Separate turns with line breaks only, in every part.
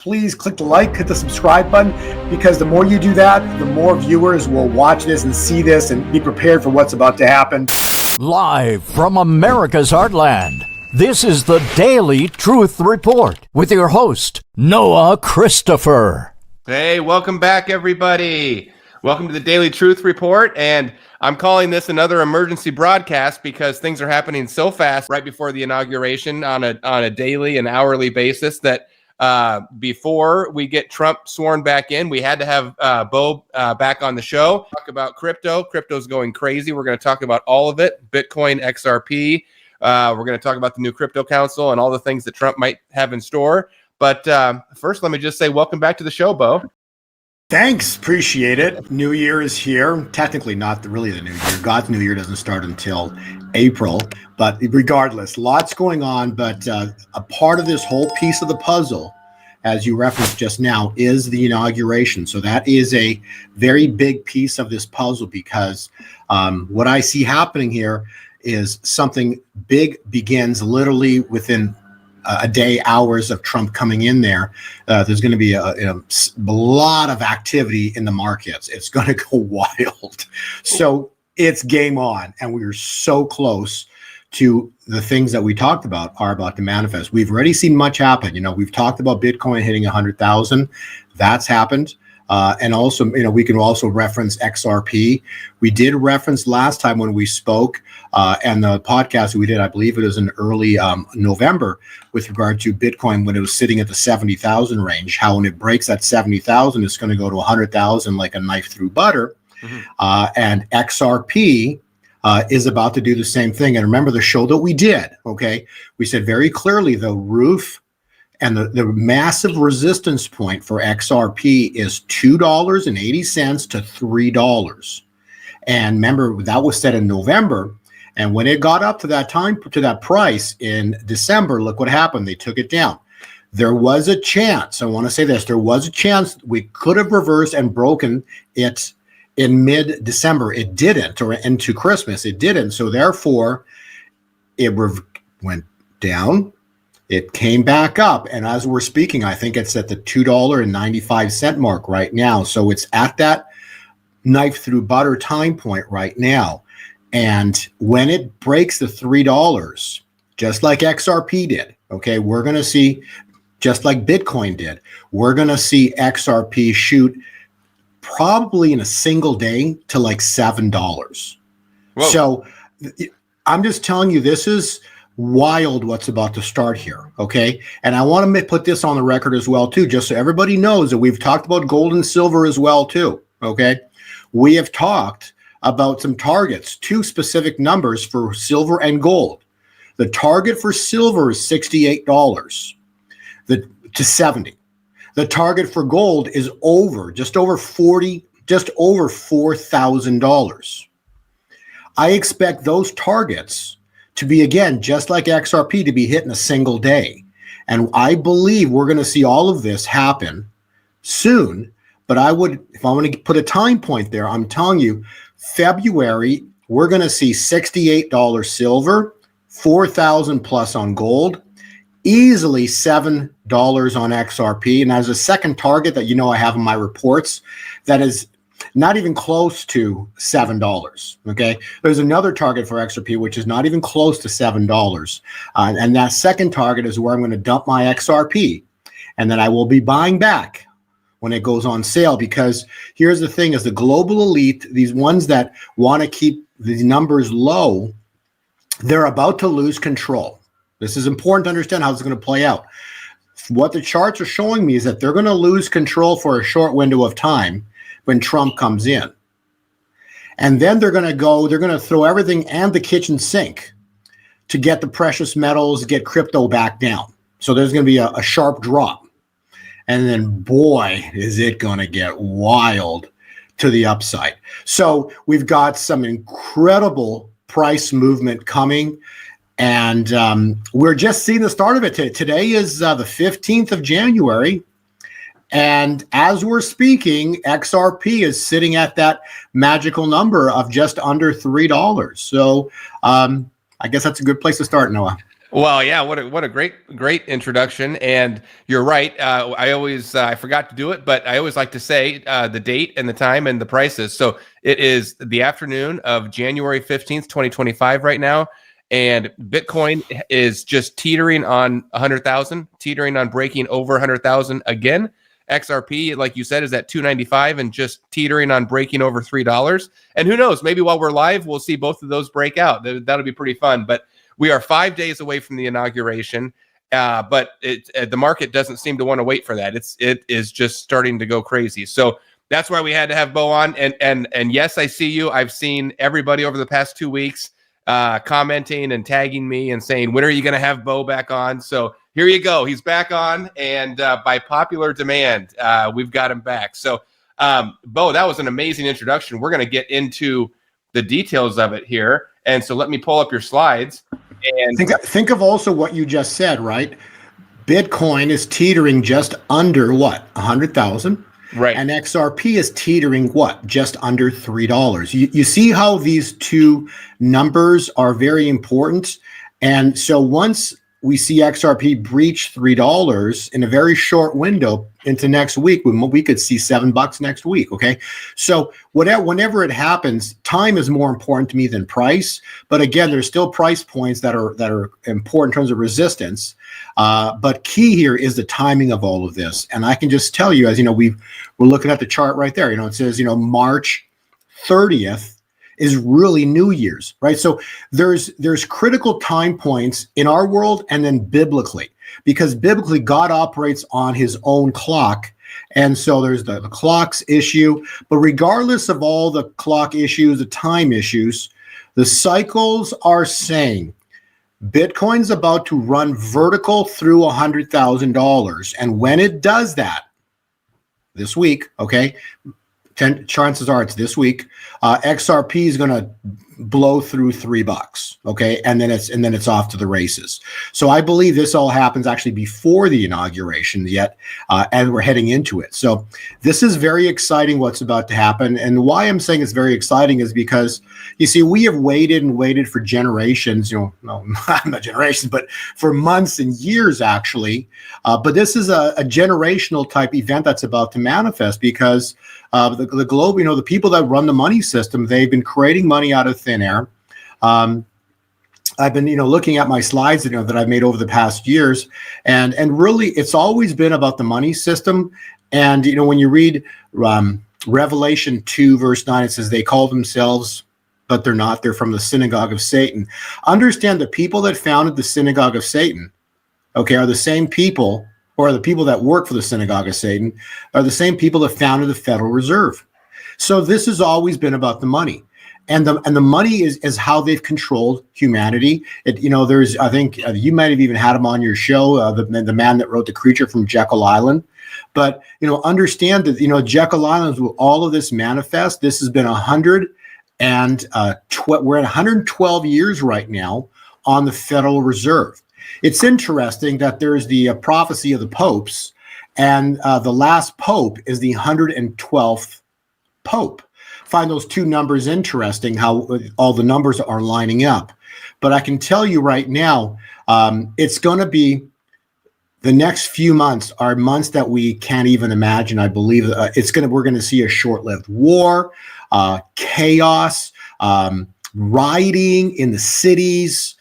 Please click the like, hit the subscribe button, because the more you do that, the more viewers will watch this and see this and be prepared for what's about to happen.
Live from America's heartland, this is the Daily Truth Report with your host, Noah Christopher.
Hey, welcome back, everybody. Welcome to the Daily Truth Report, and I'm calling this another emergency broadcast because things are happening so fast right before the inauguration on a daily and hourly basis that before we get Trump sworn back in, we had to have Bo back on the show. Talk about crypto. Crypto's going crazy. We're going to talk about all of it. Bitcoin, XRP. We're going to talk about the new crypto council and all the things that Trump might have in store. But first, let me just say welcome back to the show, Bo.
Thanks. Appreciate it. New Year is here. Technically not really the new year. God's new year doesn't start until April. But regardless, lots going on. But a part of this whole piece of the puzzle, as you referenced just now, is the inauguration. So that is a very big piece of this puzzle because what I see happening here is something big begins literally within a day, hours of Trump coming in there. There's going to be a lot of activity in the markets. It's going to go wild. So it's game on. And we're so close to the things that we talked about are about to manifest. We've already seen much happen. You know, we've talked about Bitcoin hitting 100,000. That's happened. And also, you know, we can also reference XRP. We did reference last time when we spoke and the podcast we did, I believe it was in early November with regard to Bitcoin when it was sitting at the 70,000 range, how when it breaks that 70,000, it's going to go to 100,000 like a knife through butter. Mm-hmm. And XRP is about to do the same thing. And remember the show that we did, okay? We said very clearly the roof and the massive resistance point for XRP is $2.80 to $3. And remember, that was set in November. And when it got up to that time, to that price in December, look what happened. They took it down. There was a chance, I want to say this, there was a chance we could have reversed and broken it in mid-December. It didn't, or into Christmas, it didn't. So therefore, it went down. It came back up, and as we're speaking, I think it's at the $2.95 mark right now. So it's at that knife through butter time point right now. And when it breaks the $3, just like XRP did, okay, we're going to see, just like Bitcoin did, we're going to see XRP shoot probably in a single day to like $7. Whoa. So I'm just telling you, this is wild what's about to start here, okay? And I want to put this on the record as well too, just so everybody knows that we've talked about gold and silver as well too, okay? We have talked about some targets, two specific numbers for silver and gold. The target for silver is $68 to $70. The target for gold is just over $4,000. I expect those targets to be, again, just like XRP, to be hit in a single day. And I believe we're going to see all of this happen soon. But I would, if I want to put a time point there, I'm telling you, February, we're going to see $68 silver, 4,000 plus on gold, easily $7 on XRP. And as a second target that, you know, I have in my reports, that is not even close to $7. Okay. There's another target for XRP, which is not even close to $7. And that second target is where I'm going to dump my XRP. And then I will be buying back when it goes on sale, because here's the thing is the global elite, these ones that want to keep these numbers low, they're about to lose control. This is important to understand how this is going to play out. What the charts are showing me is that they're going to lose control for a short window of time when Trump comes in. And then they're going to throw everything and the kitchen sink to get the precious metals, get crypto back down. So there's going to be a sharp drop. And then, boy, is it going to get wild to the upside. So we've got some incredible price movement coming. And we're just seeing the start of it. Today is the 15th of January. And as we're speaking, XRP is sitting at that magical number of just under $3. So I guess that's a good place to start, Noah.
Well, yeah, what a great introduction, and you're right. I always I forgot to do it, but I always like to say the date and the time and the prices. So it is the afternoon of January 15th, 2025, right now, and Bitcoin is just teetering on 100,000, teetering on breaking over 100,000 again. XRP, like you said, is at 295 and just teetering on breaking over $3. And who knows? Maybe while we're live, we'll see both of those break out. That'll be pretty fun, but. We are 5 days away from the inauguration, but the market doesn't seem to want to wait for that. It is just starting to go crazy. So that's why we had to have Bo on. And yes, I see you. I've seen everybody over the past 2 weeks commenting and tagging me and saying, when are you going to have Bo back on? So here you go. He's back on, and by popular demand, we've got him back. So Bo, that was an amazing introduction. We're going to get into the details of it here. And so let me pull up your slides. And
think of also what you just said, right? Bitcoin is teetering just under what? 100,000.
Right.
And XRP is teetering what? Just under $3. You see how these two numbers are very important. And so once we see XRP breach $3 in a very short window into next week, we could see $7 next week. Okay. So whenever it happens, time is more important to me than price. But again, there's still price points that are important in terms of resistance. But key here is the timing of all of this. And I can just tell you, as you know, we're looking at the chart right there. You know, it says, March 30th is really New Year's, right? So there's critical time points in our world and then biblically, because biblically God operates on his own clock. And so there's the clock's issue, but regardless of all the clock issues, the time issues, the cycles are saying Bitcoin's about to run vertical through $100,000. And when it does that this week, okay, chances are it's this week, XRP is going to blow through $3, okay, and then it's off to the races. So I believe this all happens actually before the inauguration yet, and we're heading into it. So this is very exciting what's about to happen. And why I'm saying it's very exciting is because you see, we have waited and waited for generations, no, not generations, but for months and years actually. But this is a generational type event that's about to manifest, because the globe, the people that run the money system, they've been creating money out of thin air. I've been, looking at my slides, that I've made over the past years, and really, it's always been about the money system. And when you read Revelation 2, verse 9, it says they call themselves, but they're not. They're from the synagogue of Satan. Understand, the people that founded the synagogue of Satan, okay, are the same people, or the people that work for the synagogue of Satan, are the same people that founded the Federal Reserve. So this has always been about the money. And the money is how they've controlled humanity. There's, I think you might have even had him on your show, the man that wrote The Creature from Jekyll Island. But, understand that, Jekyll Island, will all of this manifest. This has been we're at 112 years right now on the Federal Reserve. It's interesting that there's the prophecy of the popes, and the last pope is the 112th pope. Find those two numbers interesting, how all the numbers are lining up. But I can tell you right now, it's going to be, the next few months are months that we can't even imagine. I believe we're going to see a short-lived war, chaos, rioting in the cities.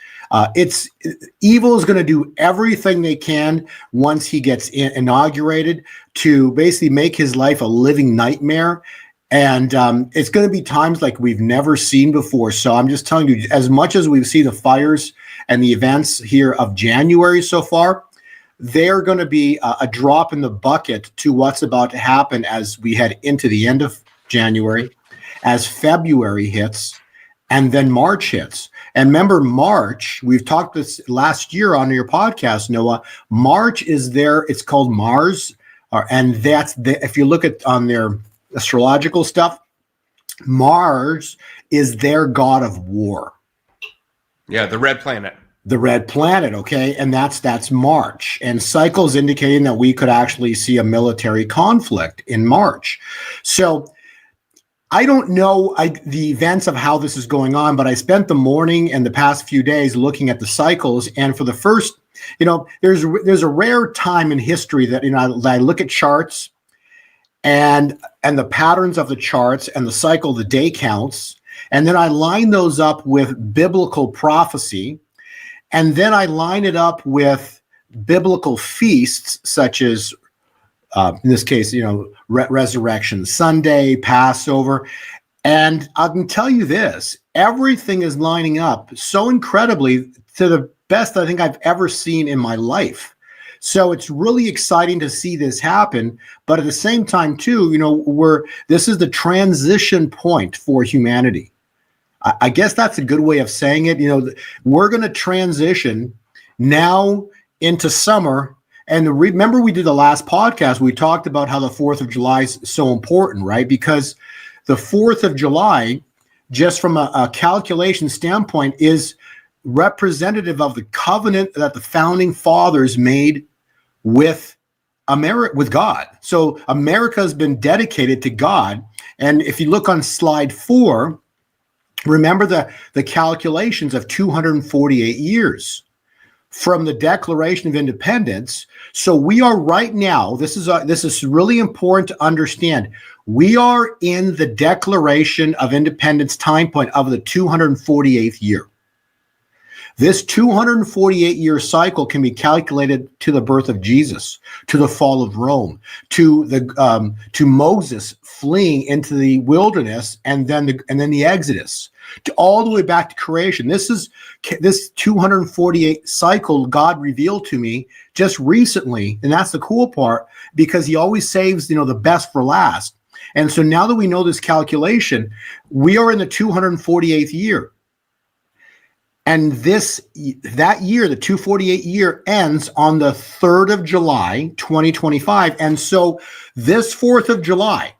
Evil is going to do everything they can once he gets inaugurated to basically make his life a living nightmare. And it's going to be times like we've never seen before. So I'm just telling you, as much as we've seen the fires and the events here of January so far, they're going to be a drop in the bucket to what's about to happen as we head into the end of January, as February hits, and then March hits. And remember, March, we've talked this last year on your podcast, Noah. March is there. It's called Mars. And if you look at on their astrological stuff, Mars is their god of war.
Yeah, the red planet.
The red planet, okay? And that's March. And cycles indicating that we could actually see a military conflict in March. So I don't know the events of how this is going on, but I spent the morning and the past few days looking at the cycles. And for the first, there's a rare time in history that, I look at charts and the patterns of the charts and the cycle, the day counts, and then I line those up with biblical prophecy, and then I line it up with biblical feasts such as, in this case, Resurrection Sunday, Passover. And I can tell you this, everything is lining up so incredibly to the best I think I've ever seen in my life. So it's really exciting to see this happen. But at the same time, too, this is the transition point for humanity. I guess that's a good way of saying it. We're going to transition now into summer. And remember, we did the last podcast, we talked about how the 4th of July is so important, right? Because the 4th of July, just from a calculation standpoint, is representative of the covenant that the founding fathers made with America, with God. So America has been dedicated to God. And if you look on slide 4, remember the calculations of 248 years from the Declaration of Independence. So we are right now, this is really important to understand. We are in the Declaration of Independence time point of the 248th year. This 248-year cycle can be calculated to the birth of Jesus, to the fall of Rome, to Moses fleeing into the wilderness, and then the Exodus, to all the way back to creation. This 248 cycle God revealed to me just recently, and that's the cool part, because He always saves the best for last. And so now that we know this calculation, we are in the 248th year. And that year, the 248 year, ends on the 3rd of July, 2025. And so this 4th of July,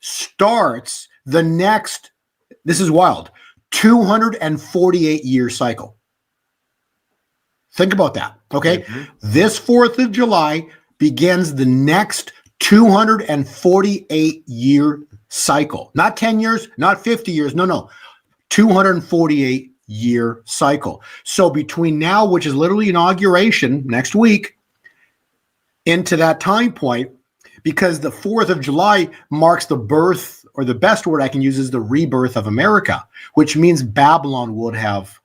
starts the next, this is wild, 248 year cycle. Think about that, okay? Mm-hmm. This 4th of July begins the next 248 year cycle. Not 10 years, not 50 years, no. 248 year cycle. So between now, which is literally inauguration next week, into that time point, because the 4th of July marks the birth, or the best word I can use is the rebirth of America, which means Babylon would have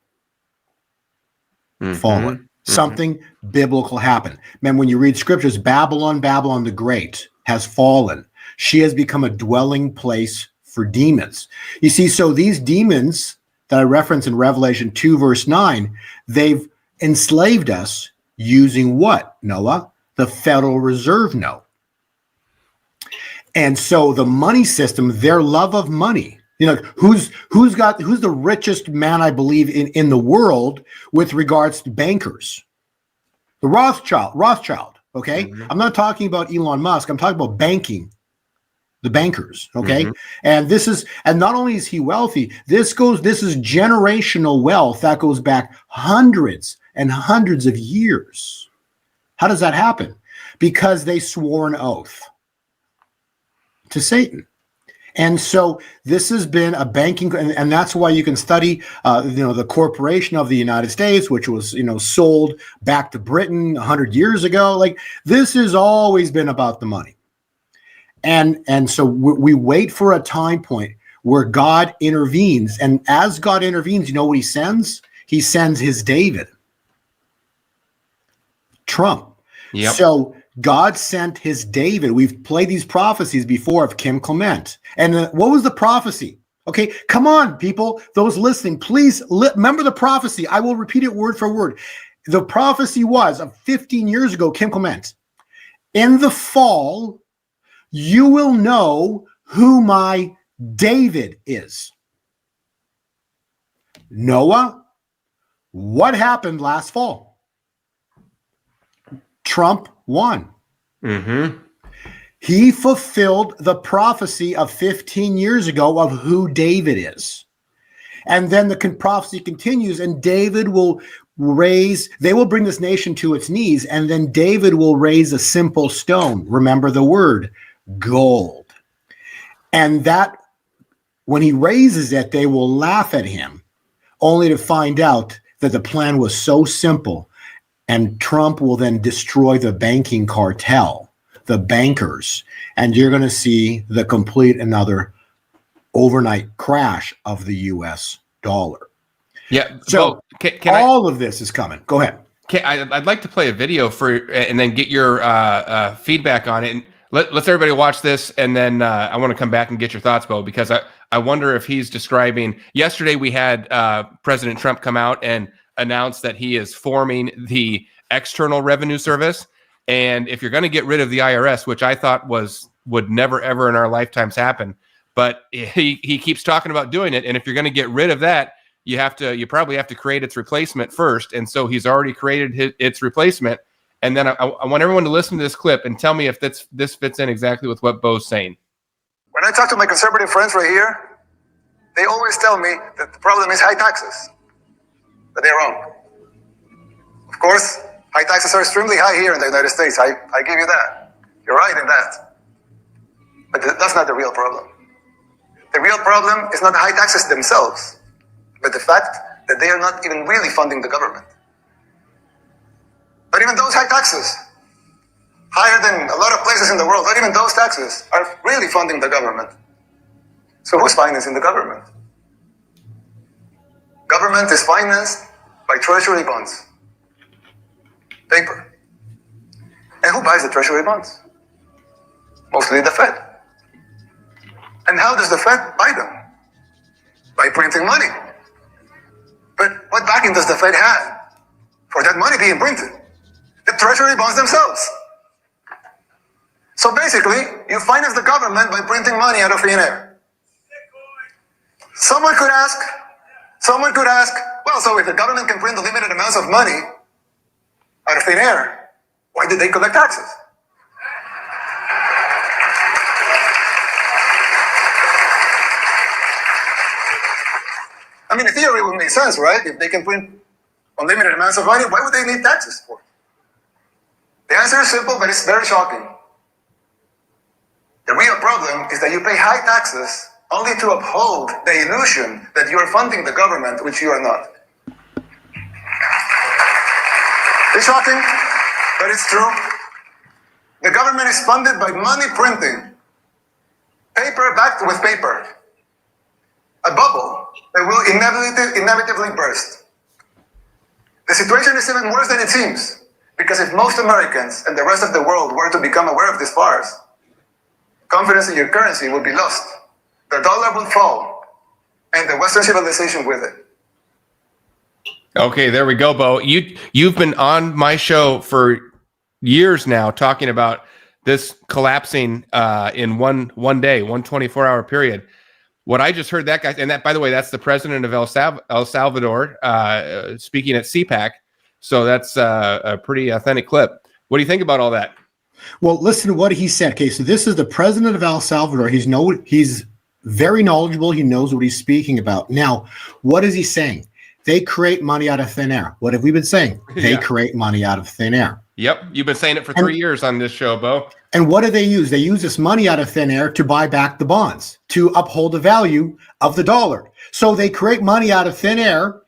fallen. Mm-hmm. Something biblical happened. Man, when you read scriptures, Babylon the Great has fallen. She has become a dwelling place for demons. You see, so these demons that I reference in Revelation 2, verse 9, they've enslaved us using what, Noah? The Federal Reserve note. And so the money system, their love of money, who's the richest man, I believe, in the world with regards to bankers? The Rothschild, okay? Mm-hmm. I'm not talking about Elon Musk. I'm talking about banking. The bankers, okay? Mm-hmm. And not only is he wealthy, this is generational wealth that goes back hundreds and hundreds of years. How does that happen? Because they swore an oath to Satan. And so this has been a banking, and that's why you can study, the corporation of the United States, which was, sold back to Britain 100 years ago. Like, this has always been about the money. And so we wait for a time point where God intervenes. And as God intervenes, you know what He sends? He sends His David, Trump. Yep. So God sent His David. We've played these prophecies before of Kim Clement. And what was the prophecy? Okay, come on, people, those listening, please remember the prophecy. I will repeat it word for word. The prophecy was of 15 years ago, Kim Clement. In the fall, you will know who my David is. Noah, what happened last fall? Trump won. Mm-hmm. He fulfilled the prophecy of 15 years ago of who David is. And then the prophecy continues, and David will they will bring this nation to its knees, and then David will raise a simple stone. Remember the word, gold. And that when he raises it, they will laugh at him, only to find out that the plan was so simple. And Trump will then destroy the banking cartel, the bankers, and you're going to see the complete another overnight crash of the U.S. dollar.
Yeah.
So
can
all of this is coming. Go ahead.
I'd like to play a video and then get your feedback on it. And let's everybody watch this, and then I want to come back and get your thoughts, Bo, because I wonder if he's describing. Yesterday we had President Trump come out and announce that he is forming the External Revenue Service, and if you're going to get rid of the IRS, which I thought would never ever in our lifetimes happen, but he keeps talking about doing it, and if you're going to get rid of that, you probably have to create its replacement first, and so he's already created its replacement. And then I want everyone to listen to this clip and tell me if this fits in exactly with what Bo's saying.
When I talk to my conservative friends right here, they always tell me that the problem is high taxes, but they're wrong. Of course, high taxes are extremely high here in the United States. I give you that. You're right in that. But that's not the real problem. The real problem is not the high taxes themselves, but the fact that they are not even really funding the government. But even those high taxes, higher than a lot of places in the world, not even those taxes are really funding the government. So who's financing the government? Government is financed by treasury bonds, paper. And who buys the treasury bonds? Mostly the Fed. And how does the Fed buy them? By printing money. But what backing does the Fed have for that money being printed? The treasury bonds themselves. So basically, you finance the government by printing money out of thin air. Someone could ask, well, so if the government can print unlimited amounts of money out of thin air, why did they collect taxes? I mean, in theory, it would make sense, right? If they can print unlimited amounts of money, why would they need taxes for? The answer is simple, but it's very shocking. The real problem is that you pay high taxes only to uphold the illusion that you are funding the government, which you are not. It's shocking, but it's true. The government is funded by money printing, paper backed with paper, a bubble that will inevitably burst. The situation is even worse than it seems, because if most Americans and the rest of the world were to become aware of this farce, confidence in your currency would be lost, the dollar will fall, and the Western civilization with it.
Okay, there we go, Bo. You've been on my show for years now talking about this collapsing in one day, 24-hour period. What I just heard that guy, and that, by the way, that's the president of El Salvador speaking at CPAC. So that's a pretty authentic clip. What do you think about all that?
Well, listen to what he said. Okay, so this is the president of El Salvador. He's very knowledgeable. He knows what he's speaking about. Now, what is he saying? They create money out of thin air. What have we been saying? They create money out of thin air.
Yep, you've been saying it for 3 years on this show, Bo.
And what do they use? They use this money out of thin air to buy back the bonds, to uphold the value of the dollar. So they create money out of thin air,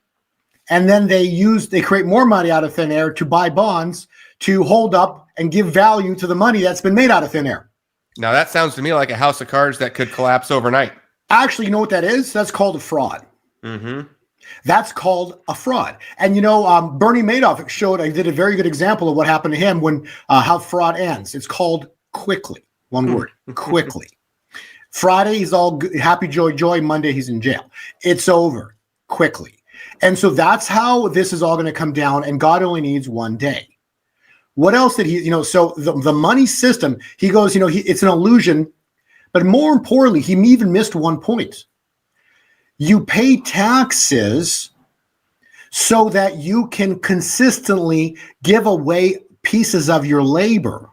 and then they create more money out of thin air to buy bonds to hold up and give value to the money that's been made out of thin air.
Now that sounds to me like a house of cards that could collapse overnight.
Actually, you know what that is? That's called a fraud.
Mm-hmm.
That's called a fraud. And Bernie Madoff did a very good example of what happened to him when how fraud ends. It's called quickly. One word, quickly. Friday, he's all happy, joy. Monday, he's in jail. It's over quickly. And so that's how this is all going to come down. And God only needs one day. What else did he, so the money system, he goes, it's an illusion. But more importantly, he even missed one point. You pay taxes so that you can consistently give away pieces of your labor.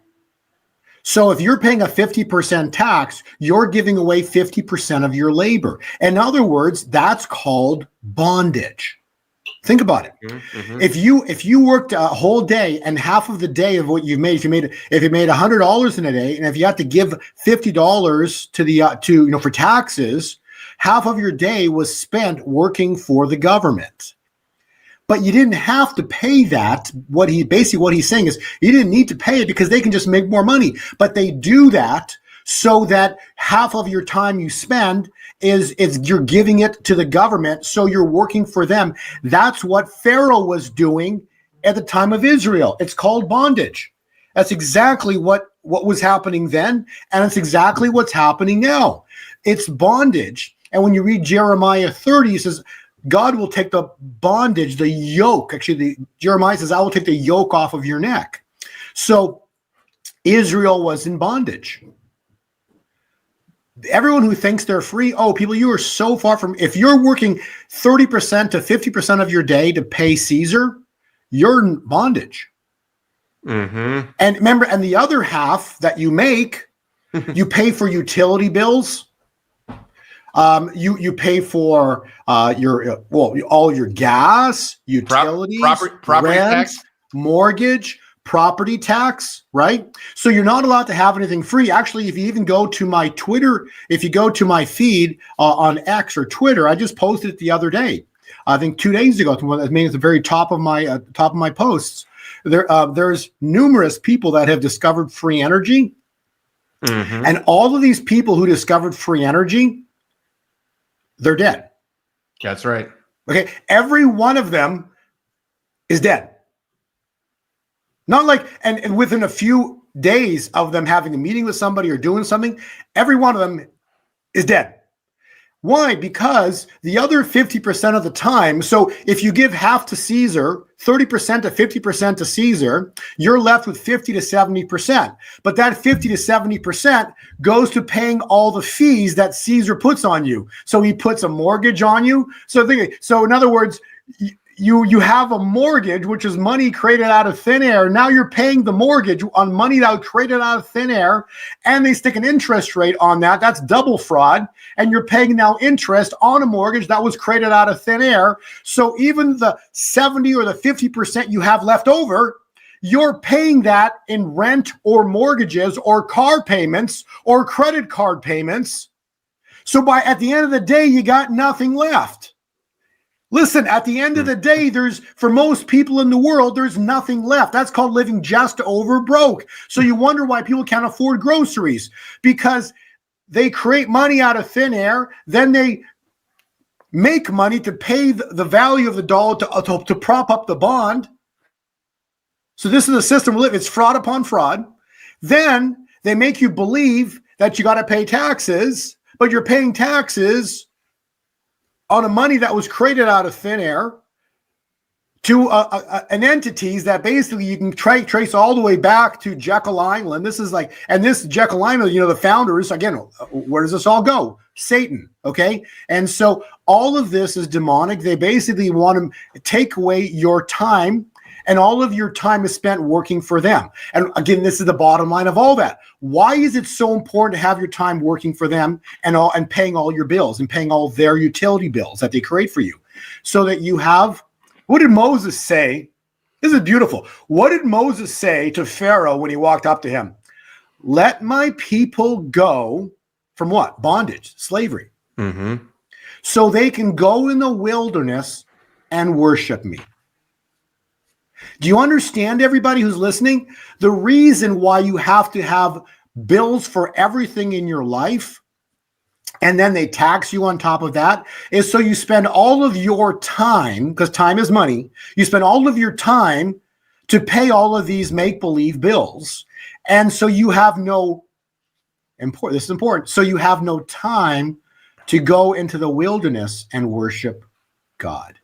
So if you're paying a 50% tax, you're giving away 50% of your labor. In other words, that's called bondage. Think about it.
Mm-hmm.
If you worked a whole day and half of the day of what you've made, if you made $100 in a day, and if you had to give $50 to the for taxes, half of your day was spent working for the government. But you didn't have to pay that. What he's saying is you didn't need to pay it because they can just make more money. But they do that so that half of your time you spend is you're giving it to the government, so you're working for them. That's what Pharaoh was doing at the time of Israel. It's called bondage. That's exactly what was happening then, and it's exactly what's happening now. It's bondage. And when you read Jeremiah 30, it says, God will take the bondage, the yoke. Actually, Jeremiah says, I will take the yoke off of your neck. So Israel was in bondage. Everyone who thinks they're free, people, you are so far from, if you're working 30% to 50% of your day to pay Caesar, you're in bondage.
Mm-hmm.
And remember, and the other half that you make, you pay for utility bills. You pay for all your gas, utilities,
property
rent,
tax,
mortgage, property tax, right? So you're not allowed to have anything free. Actually, if you even go to my Twitter, if you go to my feed on X or Twitter, I just posted it the other day. I think 2 days ago. I mean, it's the very top of my posts. There's numerous people that have discovered free energy, and all of these people who discovered free energy, they're dead.
That's right.
Okay. Every one of them is dead. Not like, and within a few days of them having a meeting with somebody or doing something, every one of them is dead. Why? Because the other 50% of the time, so if you give half to Caesar, 30% to 50% to Caesar, you're left with 50 to 70%. But that 50 to 70% goes to paying all the fees that Caesar puts on you. So he puts a mortgage on you. So in other words, you have a mortgage, which is money created out of thin air. Now you're paying the mortgage on money that was created out of thin air, and they stick an interest rate on that. That's double fraud. And you're paying now interest on a mortgage that was created out of thin air. So even the 70 or the 50% you have left over, you're paying that in rent or mortgages or car payments or credit card payments. So at the end of the day, you got nothing left. Listen, at the end of the day, for most people in the world, there's nothing left. That's called living just over broke. So you wonder why people can't afford groceries, because they create money out of thin air. Then they make money to pay the value of the dollar to prop up the bond. So this is the system we live. It's fraud upon fraud. Then they make you believe that you got to pay taxes, but you're paying taxes on a money that was created out of thin air to an entities that basically you can trace all the way back to Jekyll Island. This is this Jekyll Island, the founders, again, where does this all go? Satan, okay? And so all of this is demonic. They basically want to take away your time, and all of your time is spent working for them. And again, this is the bottom line of all that. Why is it so important to have your time working for them and paying all your bills and paying all their utility bills that they create for you? So that you have, what did Moses say? This is beautiful. What did Moses say to Pharaoh when he walked up to him? Let my people go from what? Bondage, slavery. So they can go in the wilderness and worship me. Do you understand, everybody who's listening? The reason why you have to have bills for everything in your life, and then they tax you on top of that, is so you spend all of your time, because time is money, you spend all of your time to pay all of these make-believe bills. And so you have this is important, so you have no time to go into the wilderness and worship God.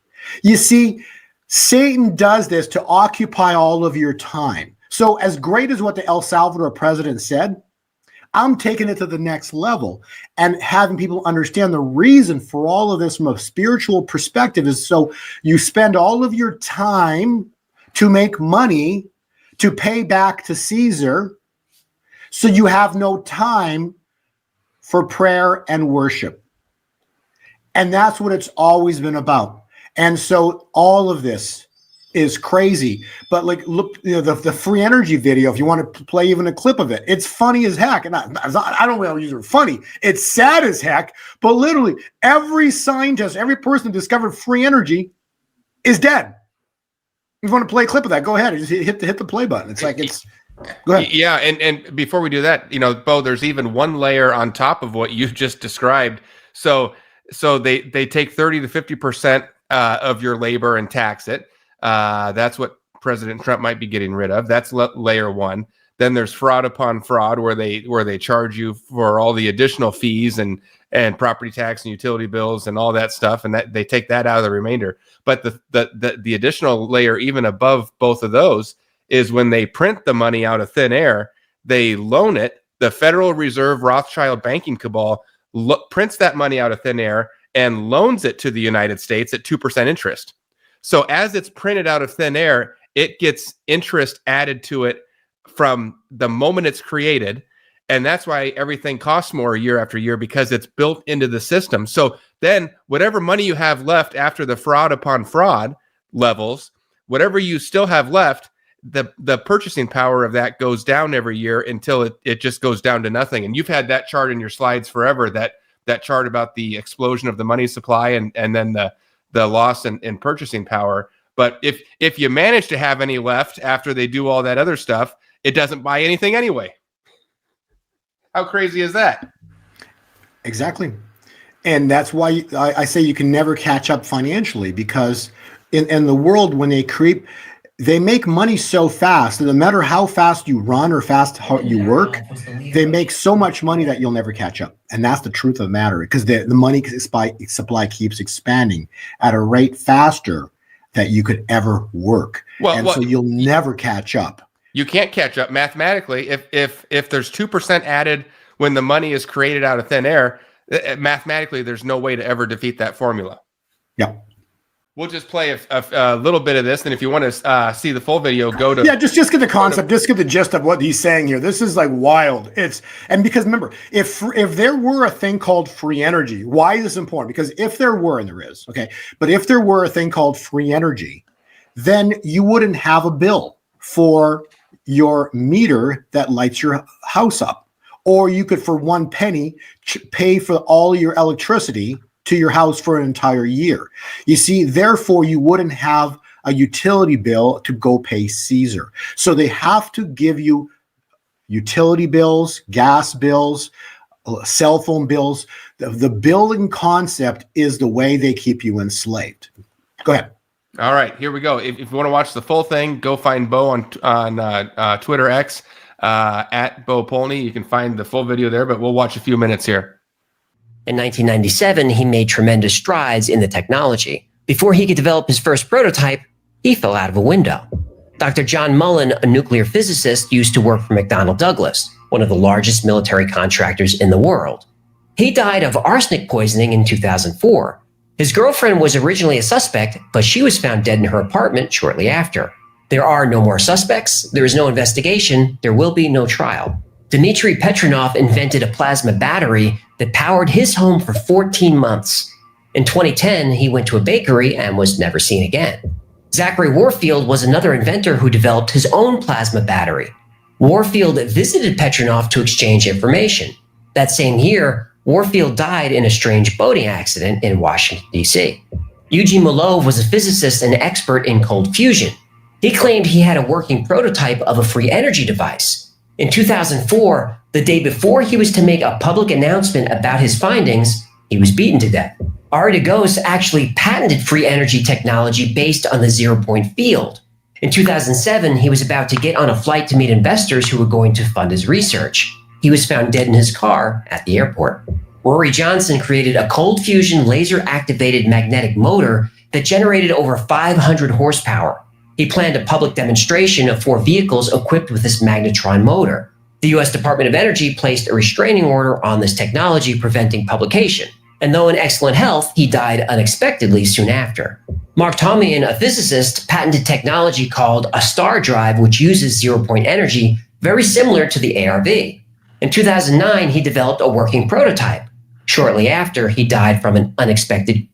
You see, Satan does this to occupy all of your time. So as great as what the El Salvador president said, I'm taking it to the next level and having people understand the reason for all of this from a spiritual perspective is so you spend all of your time to make money to pay back to Caesar, so you have no time for prayer and worship. And that's what it's always been about. And so all of this is crazy. But like, look, the free energy video, if you want to play even a clip of it, it's funny as heck. And I don't want to use it funny. It's sad as heck, but literally every scientist, every person who discovered free energy is dead. If you want to play a clip of that, go ahead and just hit the play button. It's like, go ahead.
Yeah. And before we do that, Bo, there's even one layer on top of what you just described. So they take 30 to 50% of your labor and tax it. That's what President Trump might be getting rid of. That's layer one. Then there's fraud upon fraud, where they charge you for all the additional fees and property tax and utility bills and all that stuff, and that they take that out of the remainder. But the additional layer, even above both of those, is when they print the money out of thin air, they loan it. The Federal Reserve Rothschild banking cabal prints that money out of thin air and loans it to the United States at 2% interest. So as it's printed out of thin air, it gets interest added to it from the moment it's created. And that's why everything costs more year after year, because it's built into the system. So then whatever money you have left after the fraud upon fraud levels, whatever you still have left, the purchasing power of that goes down every year until it just goes down to nothing. And you've had that chart in your slides forever, that chart about the explosion of the money supply and then the loss in purchasing power. But if you manage to have any left after they do all that other stuff, it doesn't buy anything anyway. How crazy is that?
Exactly. And that's why I say you can never catch up financially, because in the world, when they make money so fast that no matter how fast you run or how you work, they make so much money that you'll never catch up. And that's the truth of the matter, because the money supply keeps expanding at a rate faster that you could ever work. So you'll never catch up.
You can't catch up mathematically. If there's 2% added when the money is created out of thin air, mathematically, there's no way to ever defeat that formula.
Yeah.
We'll just play a little bit of this, and if you want to see the full video, go to
just get the concept, just get the gist of what he's saying here. This is like wild. And because remember, if there were a thing called free energy, why is this important? Because if there were, and there is, okay, but if there were a thing called free energy, then you wouldn't have a bill for your meter that lights your house up, or you could, for 1 penny, pay for all your electricity to your house for an entire year. You see, therefore, you wouldn't have a utility bill to go pay Caesar. So they have to give you utility bills, gas bills, cell phone bills. The billing concept is the way they keep you enslaved. Go ahead.
All right, here we go. If you want to watch the full thing, go find Bo on Twitter X at Bo Polny. You can find the full video there, but we'll watch a few minutes here.
In 1997, he made tremendous strides in the technology. Before he could develop his first prototype, he fell out of a window. Dr. John Mullen, a nuclear physicist, used to work for McDonnell Douglas, one of the largest military contractors in the world. He died of arsenic poisoning in 2004. His girlfriend was originally a suspect, but she was found dead in her apartment shortly after. There are no more suspects, there is no investigation, there will be no trial. Dmitry Petronov invented a plasma battery that powered his home for 14 months. In 2010, he went to a bakery and was never seen again. Zachary Warfield was another inventor who developed his own plasma battery. Warfield visited Petronov to exchange information. That same year, Warfield died in a strange boating accident in Washington, D.C. Eugene Malov was a physicist and expert in cold fusion. He claimed he had a working prototype of a free energy device. In 2004, the day before he was to make a public announcement about his findings, he was beaten to death. Ari Dagos actually patented free energy technology based on the zero-point field. In 2007, he was about to get on a flight to meet investors who were going to fund his research. He was found dead in his car at the airport. Rory Johnson created a cold fusion laser-activated magnetic motor that generated over 500 horsepower. He planned a public demonstration of 4 vehicles equipped with this magnetron motor. The U.S. Department of Energy placed a restraining order on this technology, preventing publication. And though in excellent health, he died unexpectedly soon after. Mark Tomian, a physicist, patented technology called a star drive, which uses zero-point energy, very similar to the ARV. In 2009, he developed a working prototype. Shortly after, he died from an unexpected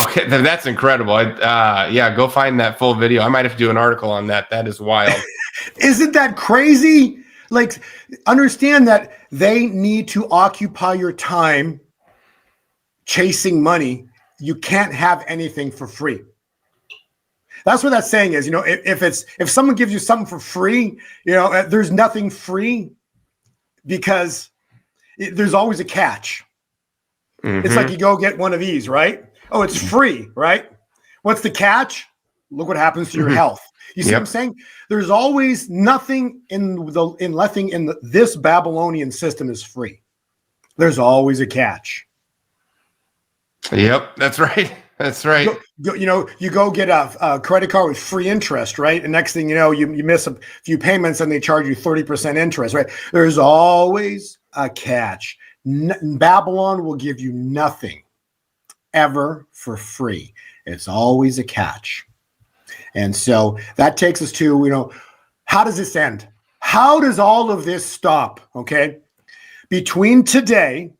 Okay, that's incredible. Yeah, go find that full video. I might have to do an article on that. That is wild.
Isn't that crazy? Like, understand that they need to occupy your time chasing money. You can't have anything for free. That's what that saying is. If someone gives you something for free, there's nothing free, because there's always a catch. Mm-hmm. It's like you go get one of these, right? Oh, it's free, right? What's the catch? Look what happens to your health. You see what I'm saying? There's always nothing this Babylonian system is free. There's always a catch.
Yep, that's right. That's right.
You go get a credit card with free interest, right? And next thing you know, you miss a few payments and they charge you 30% interest, right? There's always a catch. Babylon will give you nothing ever for free. It's always a catch. And so that takes us to, how does this end? How does all of this stop? Okay. Between today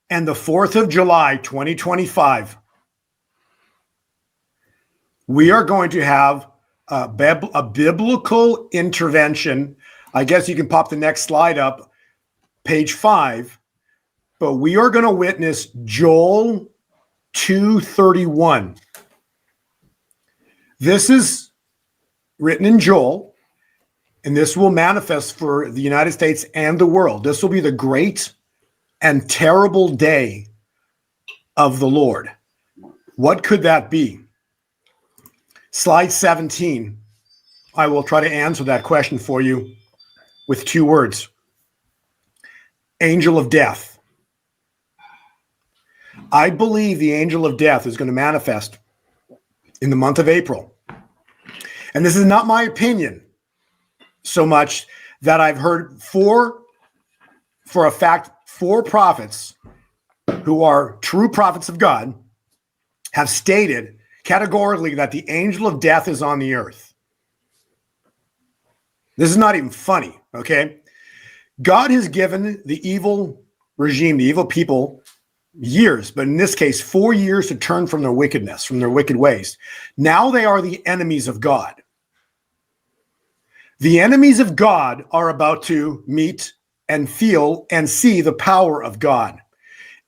and the 4th of July, 2025, we are going to have a biblical intervention. I guess you can pop the next slide up, page 5. But we are going to witness Joel 2:31. This is written in Joel, and this will manifest for the United States and the world. This will be the great and terrible day of the Lord. What could that be? Slide 17. I will try to answer that question for you with 2 words. Angel of death. I believe the angel of death is going to manifest in the month of April. And this is not my opinion so much that I've heard for a fact, 4 prophets who are true prophets of God have stated categorically that the angel of death is on the earth. This is not even funny, okay? God has given the evil regime, the evil people, years, but in this case, 4 years to turn from their wickedness, from their wicked ways. Now they are the enemies of God. The enemies of God are about to meet and feel and see the power of God.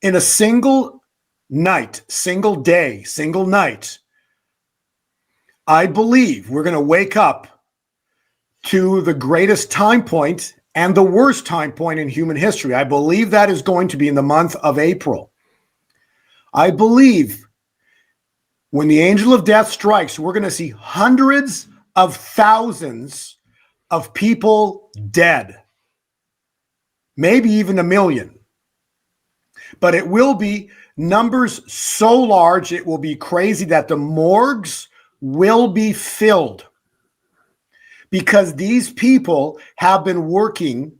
In a single night, single day, single night, I believe we're going to wake up to the greatest time point and the worst time point in human history. I believe that is going to be in the month of April. I believe when the angel of death strikes, we're going to see hundreds of thousands of people dead, maybe even 1 million. But it will be numbers so large, it will be crazy that the morgues will be filled, because these people have been working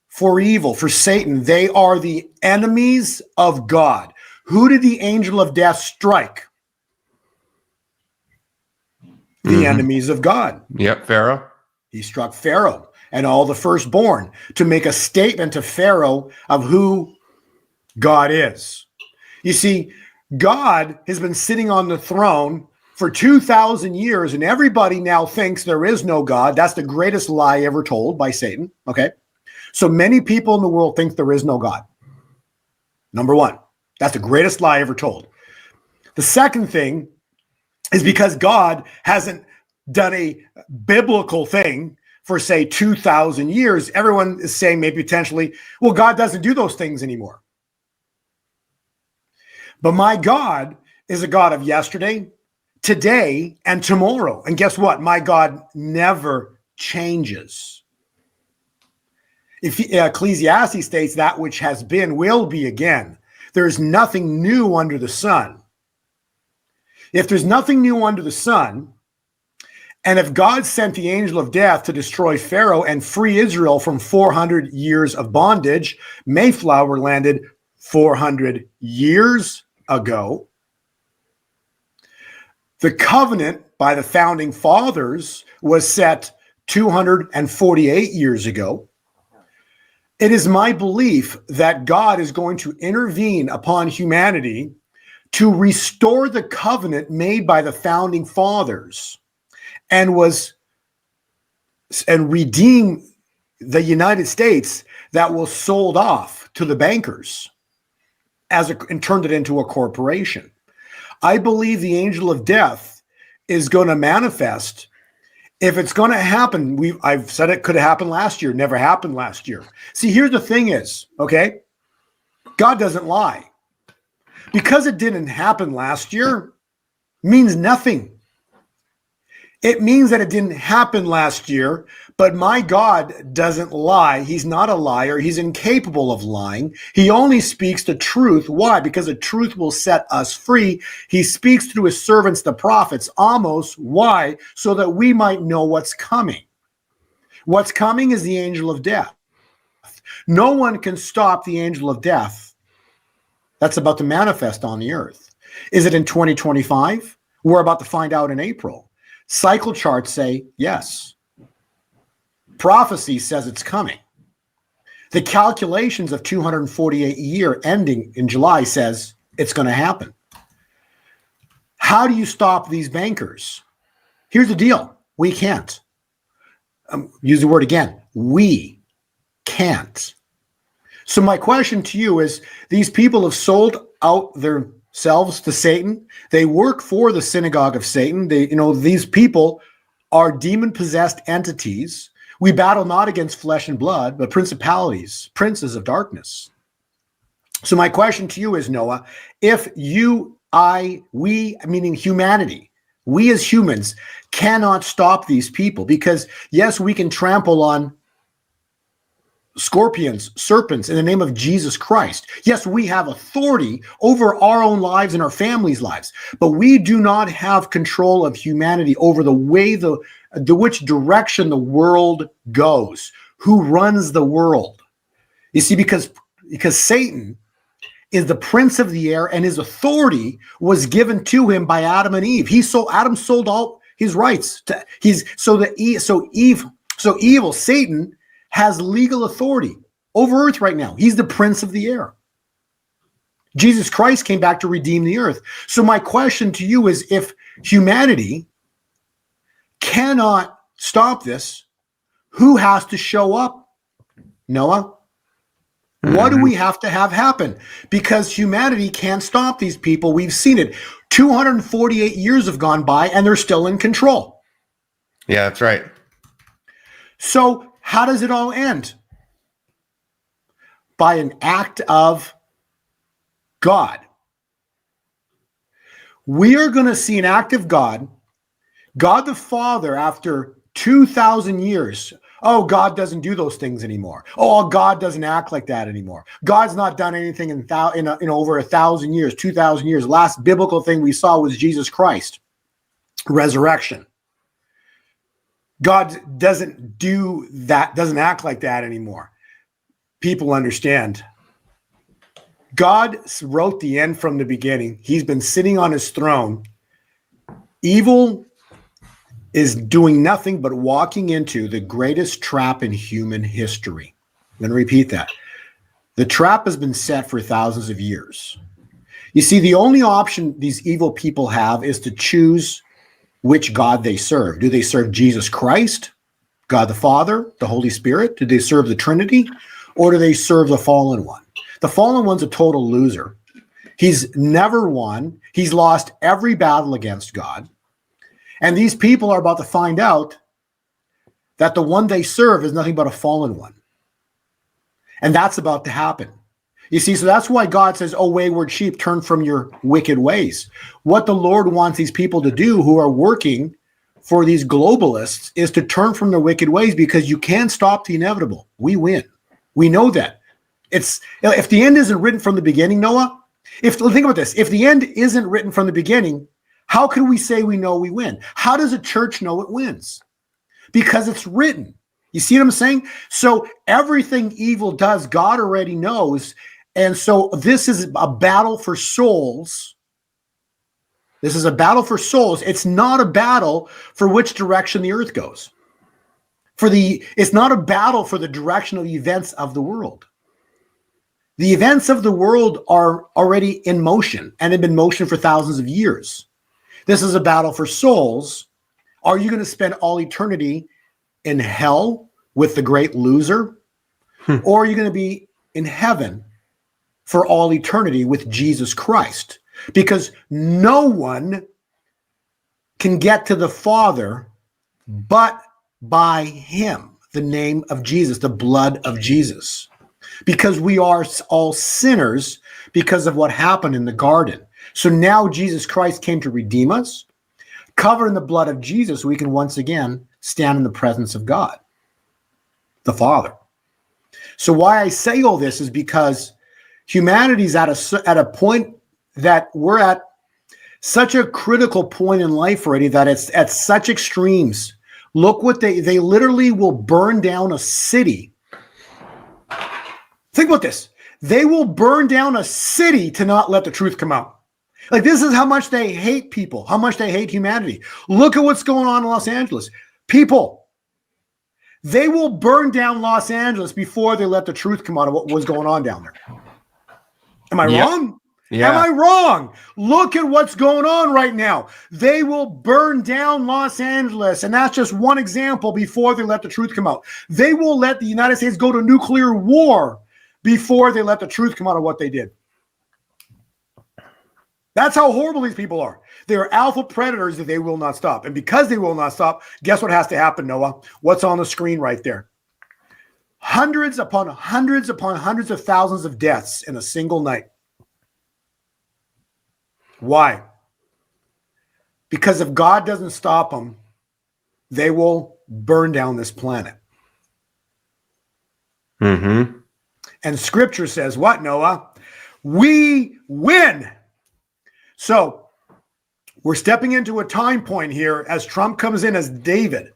for evil, for Satan. They are the enemies of God. Who did the angel of death strike? The enemies of God.
Yep, Pharaoh.
He struck Pharaoh and all the firstborn to make a statement to Pharaoh of who God is. You see, God has been sitting on the throne for 2,000 years, and everybody now thinks there is no God. That's the greatest lie ever told by Satan. Okay. So many people in the world think there is no God. Number one, that's the greatest lie ever told. The second thing is because God hasn't done a biblical thing for, say, 2,000 years, everyone is saying maybe potentially, well, God doesn't do those things anymore. But my God is a God of yesterday, today, and tomorrow. And guess what? My God never changes. If Ecclesiastes states that which has been will be again. There's nothing new under the sun. If there's nothing new under the sun, and if God sent the angel of death to destroy Pharaoh and free Israel from 400 years of bondage, Mayflower landed 400 years ago. The covenant by the founding fathers was set 248 years ago. It is my belief that God is going to intervene upon humanity to restore the covenant made by the founding fathers and redeem the United States that was sold off to the bankers and turned it into a corporation. I believe the angel of death is going to manifest. If it's going to happen, I've said it could have happened last year, never happened last year. See, here's the thing is, okay, God doesn't lie. Because it didn't happen last year means nothing. It means that it didn't happen last year, but my God doesn't lie. He's not a liar. He's incapable of lying. He only speaks the truth. Why? Because the truth will set us free. He speaks through his servants, the prophets, Amos. Why? So that we might know what's coming. What's coming is the angel of death. No one can stop the angel of death that's about to manifest on the earth. Is it in 2025? We're about to find out in April. Cycle charts say yes. Prophecy says it's coming. The calculations of 248 year ending in July says it's going to happen. How do you stop these bankers? Here's the deal. We can't. Use the word again. We can't. So my question to you is, these people have sold out themselves to Satan. They work for the synagogue of Satan. These people are demon-possessed entities. We battle not against flesh and blood, but principalities, princes of darkness. So my question to you is, Noah, if you, we, meaning humanity, we as humans cannot stop these people, because yes, we can trample on scorpions, serpents in the name of Jesus Christ. Yes, we have authority over our own lives and our families' lives, but we do not have control of humanity over the way, which direction the world goes, who runs the world. You see, because Satan is the prince of the air, and his authority was given to him by Adam and Eve. Adam sold all his rights to evil. Satan has legal authority over earth right now. He's the prince of the air. Jesus Christ came back to redeem the earth. So my question to you is, if humanity cannot stop this, who has to show up? Noah? What do we have to have happen? Because humanity can't stop these people. We've seen it. 248 years have gone by and they're still in control.
Yeah, that's right.
So how does it all end? By an act of God. We are going to see an act of God. God the Father, after 2,000 years, God doesn't do those things anymore. God doesn't act like that anymore. God's not done anything in over 1,000 years, 2,000 years. Last biblical thing we saw was Jesus Christ, resurrection. God doesn't do that, doesn't act like that anymore. People understand. God wrote the end from the beginning. He's been sitting on his throne. Evil is doing nothing but walking into the greatest trap in human history. I'm going to repeat that. The trap has been set for thousands of years. You see, the only option these evil people have is to choose which God they serve. Do they serve Jesus Christ, God the Father, the Holy Spirit? Do they serve the Trinity? Or do they serve the fallen one? The fallen one's a total loser. He's never won. He's lost every battle against God. And these people are about to find out that the one they serve is nothing but a fallen one. And that's about to happen. You see, so that's why God says, wayward sheep, turn from your wicked ways. What the Lord wants these people to do who are working for these globalists is to turn from their wicked ways, because you can't stop the inevitable. We win. We know that. If the end isn't written from the beginning, Noah, think about this. If the end isn't written from the beginning, how can we say we know we win? How does a church know it wins? Because it's written. You see what I'm saying? So everything evil does, God already knows. And so this is a battle for souls. This is a battle for souls. It's not a battle for which direction the earth goes. It's not a battle for the direction of the events of the world. The events of the world are already in motion and have been in motion for thousands of years. This is a battle for souls. Are you going to spend all eternity in hell with the great loser? Or are you going to be in heaven for all eternity with Jesus Christ? Because no one can get to the Father but by him, the name of Jesus, the blood of Jesus. Because we are all sinners because of what happened in the garden. So now Jesus Christ came to redeem us, covered in the blood of Jesus, so we can once again stand in the presence of God, the Father. So why I say all this is because humanity's at a point that we're at such a critical point in life already that it's at such extremes. Look what they literally will burn down a city. Think about this. They will burn down a city to not let the truth come out. Like, this is how much they hate people, how much they hate humanity. Look at what's going on in Los Angeles. People, they will burn down Los Angeles before they let the truth come out of what was going on down there. Am I wrong?
Yeah.
Am I wrong? Look at what's going on right now. They will burn down Los Angeles, and that's just one example before they let the truth come out. They will let the United States go to nuclear war before they let the truth come out of what they did. That's how horrible these people are. They are alpha predators that they will not stop. And because they will not stop, guess what has to happen, Noah? What's on the screen right there? Hundreds upon hundreds upon hundreds of thousands of deaths in a single night. Why? Because if God doesn't stop them, they will burn down this planet.
Mm-hmm.
And scripture says what, Noah? We win. So we're stepping into a time point here as Trump comes in as David.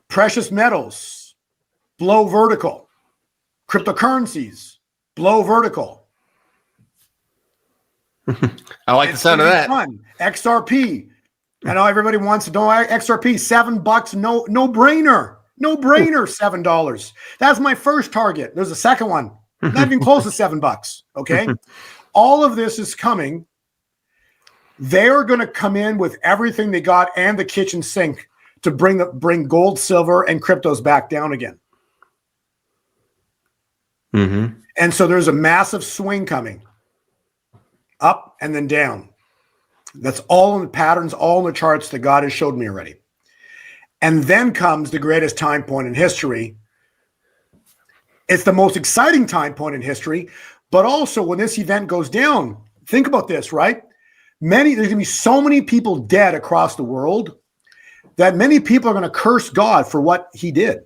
Precious metals, blow vertical. Cryptocurrencies, blow vertical.
I like the sound of that.
Fun. XRP. I know everybody wants to know XRP, $7, no brainer. No brainer, $7. That's my first target. There's a second one. Not even close to $7. Okay. All of this is coming. They're going to come in with everything they got and the kitchen sink to bring gold, silver, and cryptos back down again.
Mm-hmm.
And so there's a massive swing coming up and then down. That's all in the patterns, all in the charts that God has showed me already. And then comes the greatest time point in history. It's the most exciting time point in history, but also when this event goes down, think about this, right? There's going to be so many people dead across the world that many people are going to curse God for what he did.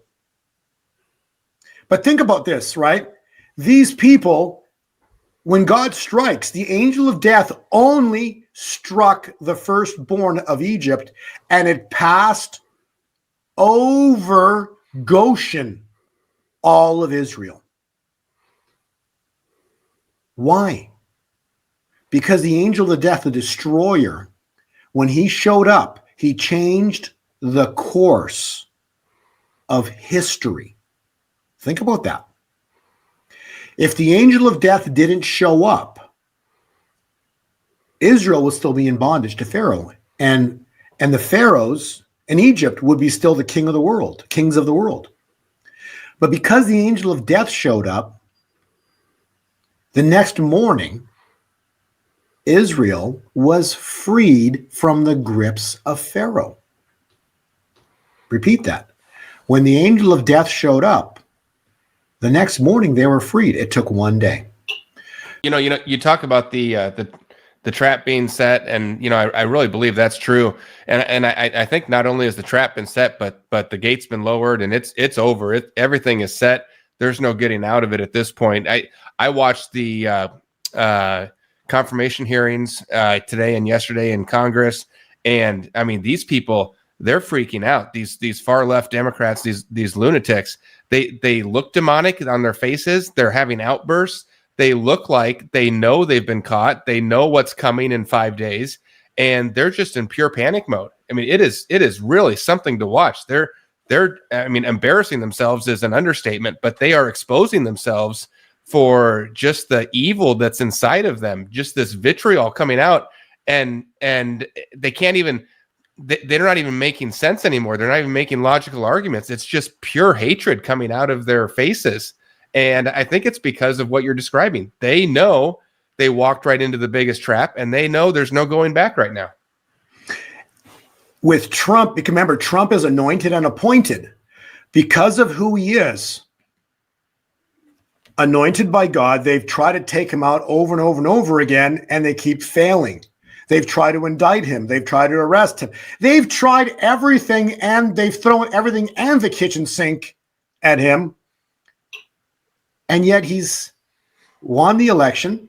But think about this, right? These people, when God strikes, the angel of death only struck the firstborn of Egypt, and it passed over Goshen, all of Israel. Why? Because the angel of death, the destroyer, when he showed up, he changed the course of history. Think about that. If the angel of death didn't show up, Israel would still be in bondage to Pharaoh. And the pharaohs in Egypt would be still the kings of the world. But because the angel of death showed up, the next morning, Israel was freed from the grips of Pharaoh. Repeat that. When the angel of death showed up, the next morning they were freed. It took one day.
You talk about the trap being set, and I really believe that's true. And I think not only has the trap been set, but the gate's been lowered, and it's over. Everything is set. There's no getting out of it at this point. I watched the confirmation hearings today and yesterday in Congress, and I mean, these people, they're freaking out. These far left Democrats, these lunatics, they look demonic on their faces. They're having outbursts. They look like they know they've been caught. They know what's coming in 5 days, and they're just in pure panic mode. I mean, it is really something to watch. They're embarrassing themselves is an understatement, but they are exposing themselves for just the evil that's inside of them, just this vitriol coming out, and they can't even, they're not even making sense anymore. They're not even making logical arguments. It's just pure hatred coming out of their faces. And I think it's because of what you're describing. They know they walked right into the biggest trap, and they know there's no going back right now.
With Trump, because remember, Trump is anointed and appointed because of who he is. Anointed by God, they've tried to take him out over and over and over again, and they keep failing. They've tried to indict him. They've tried to arrest him. They've tried everything, and they've thrown everything and the kitchen sink at him. And yet he's won the election,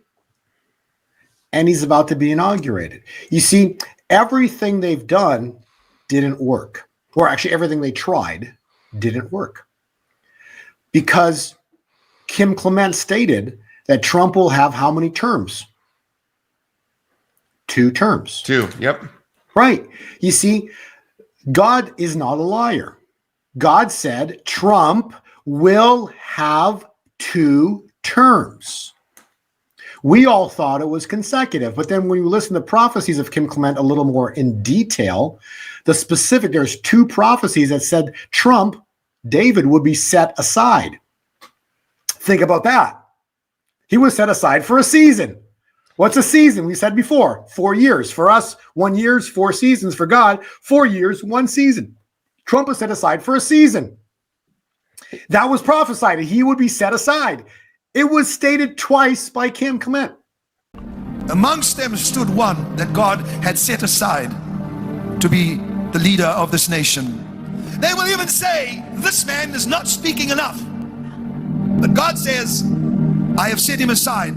and he's about to be inaugurated. You see, everything they've done didn't work. Or actually, everything they tried didn't work. Because Kim Clement stated that Trump will have how many terms? 2 terms.
2, yep.
Right. You see, God is not a liar. God said Trump will have 2 terms. We all thought it was consecutive, but then when you listen to prophecies of Kim Clement a little more in detail, there's 2 prophecies that said Trump, David, would be set aside. Think about that. He was set aside for a season. What's a season? We said before, 4 years. For us, 1 year, 4 seasons. For God, 4 years, 1 season. Trump was set aside for a season. That was prophesied. He would be set aside. It was stated twice by Kim Clement.
Amongst them stood one that God had set aside to be the leader of this nation. They will even say, this man is not speaking enough. But God says, I have set him aside.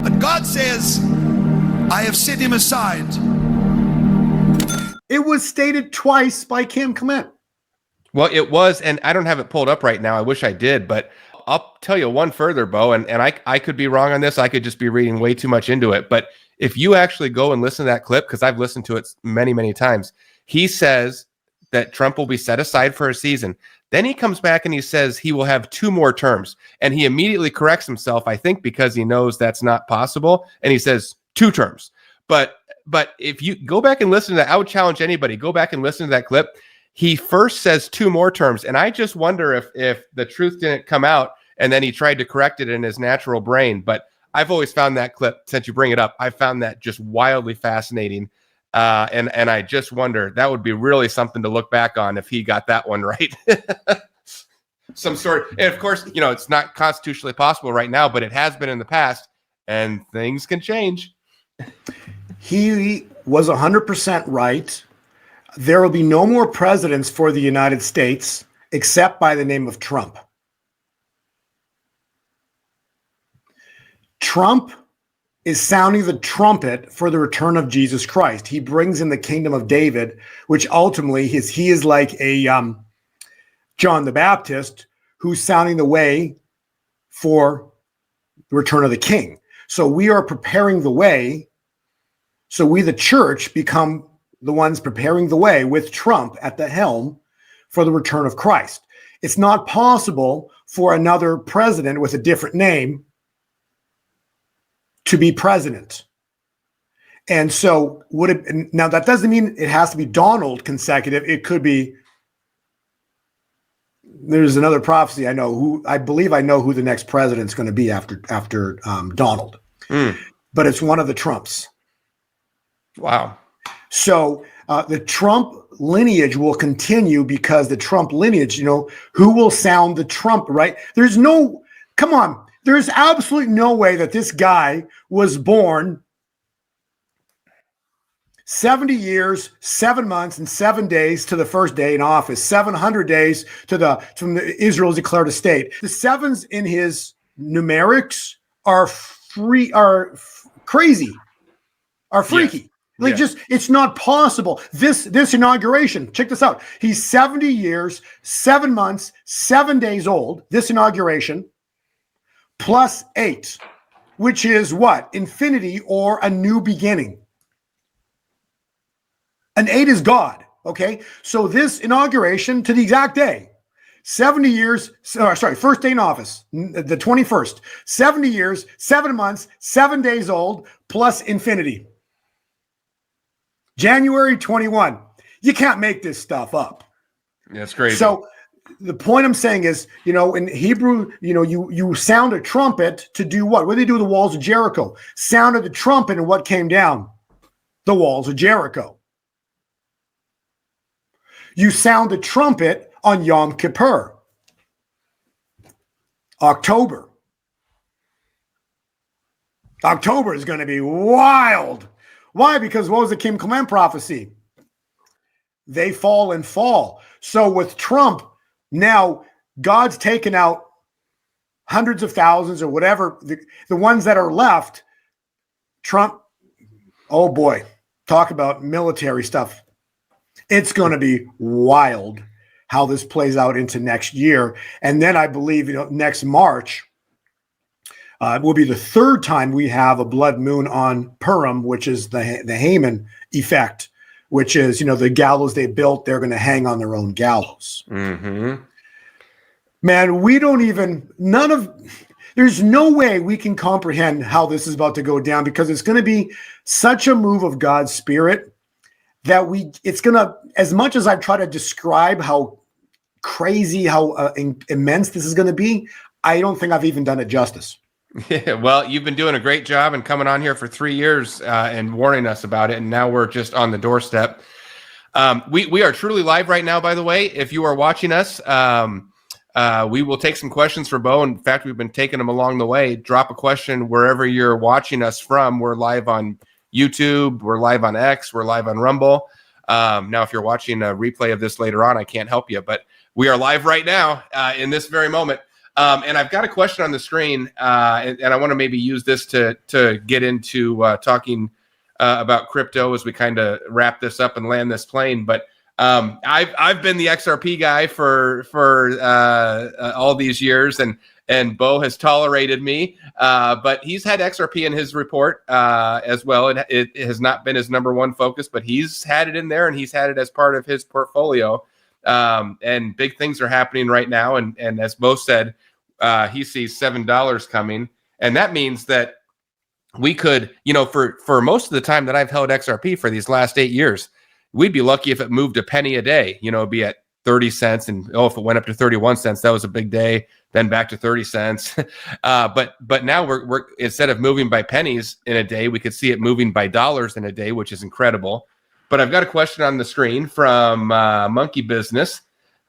But God says, I have set him aside.
It was stated twice by Kim Clement.
Well, it was, and I don't have it pulled up right now. I wish I did, but I'll tell you one further, Bo, and I could be wrong on this. I could just be reading way too much into it. But if you actually go and listen to that clip, because I've listened to it many, many times, he says that Trump will be set aside for a season. Then he comes back and he says he will have 2 more terms. And he immediately corrects himself, I think, because he knows that's not possible. And he says 2 terms. But if you go back and listen to that, I would challenge anybody, go back and listen to that clip. He first says 2 more terms. And I just wonder if the truth didn't come out and then he tried to correct it in his natural brain. But I've always found that clip, since you bring it up, I found that just wildly fascinating. And I just wonder, that would be really something to look back on if he got that one right. Some sort. And of course, it's not constitutionally possible right now, but it has been in the past, and things can change.
He was 100% right. There will be no more presidents for the United States except by the name of Trump. Trump is sounding the trumpet for the return of Jesus Christ. He brings in the kingdom of David, which ultimately he is like a John the Baptist who's sounding the way for the return of the king. So we are preparing the way. So we, the church, become the ones preparing the way with Trump at the helm for the return of Christ. It's not possible for another president with a different name to be president. And so now that doesn't mean it has to be Donald consecutive. It could be, there's another prophecy I believe I know who the next president's going to be after Donald. But it's one of the Trumps.
Wow.
So the Trump lineage will continue because the Trump lineage, who will sound the trumpet, right? There's absolutely no way that this guy was born 70 years, 7 months, and 7 days to the first day in office, 700 days from Israel's declared a state. The sevens in his numerics are crazy, are freaky. Yes. It's not possible. This inauguration, check this out. He's 70 years, 7 months, 7 days old, this inauguration, plus 8, which is what? Infinity or a new beginning. An 8 is God, okay? So this inauguration to the exact day, 70 years, first day in office, the 21st, 70 years, 7 months, 7 days old, plus infinity. January 21. You can't make this stuff up.
That's crazy.
So the point I'm saying is, in Hebrew, you sound a trumpet to do what? What did they do with the walls of Jericho? Sounded the trumpet, and what came down? The walls of Jericho. You sound the trumpet on Yom Kippur. October is going to be wild. Why? Because what was the Kim Clement prophecy? They fall and fall. So with Trump, now God's taken out hundreds of thousands or whatever, the ones that are left. Trump, oh boy, talk about military stuff. It's going to be wild how this plays out into next year. And then I believe, next March will be the third time we have a blood moon on Purim, which is the Haman effect, which is, the gallows they built, they're going to hang on their own gallows.
Mm-hmm.
Man, there's no way we can comprehend how this is about to go down, because it's going to be such a move of God's Spirit that it's going to, as much as I've tried to describe how crazy, how immense this is going to be, I don't think I've even done it justice.
Yeah, well, you've been doing a great job and coming on here for 3 years and warning us about it, and now we're just on the doorstep. We are truly live right now, by the way. If you are watching us, we will take some questions for Bo. In fact, we've been taking them along the way. Drop a question wherever you're watching us from. We're live on YouTube, we're live on X, we're live on Rumble. Now, if you're watching a replay of this later on, I can't help you, but we are live right now in this very moment. And I've got a question on the screen, and I want to maybe use this to get into talking about crypto as we kind of wrap this up and land this plane. But I've been the XRP guy for all these years, and Bo has tolerated me, but he's had XRP in his report as well. It has not been his number one focus, but he's had it in there, and he's had it as part of his portfolio. And big things are happening right now. And as Bo said, he sees $7 coming. And that means that we could, for most of the time that I've held XRP for these last 8 years, we'd be lucky if it moved a penny a day, it'd be at 30 cents. And if it went up to 31 cents, that was a big day, then back to 30 cents. But now we're instead of moving by pennies in a day, we could see it moving by dollars in a day, which is incredible. But I've got a question on the screen from Monkey Business.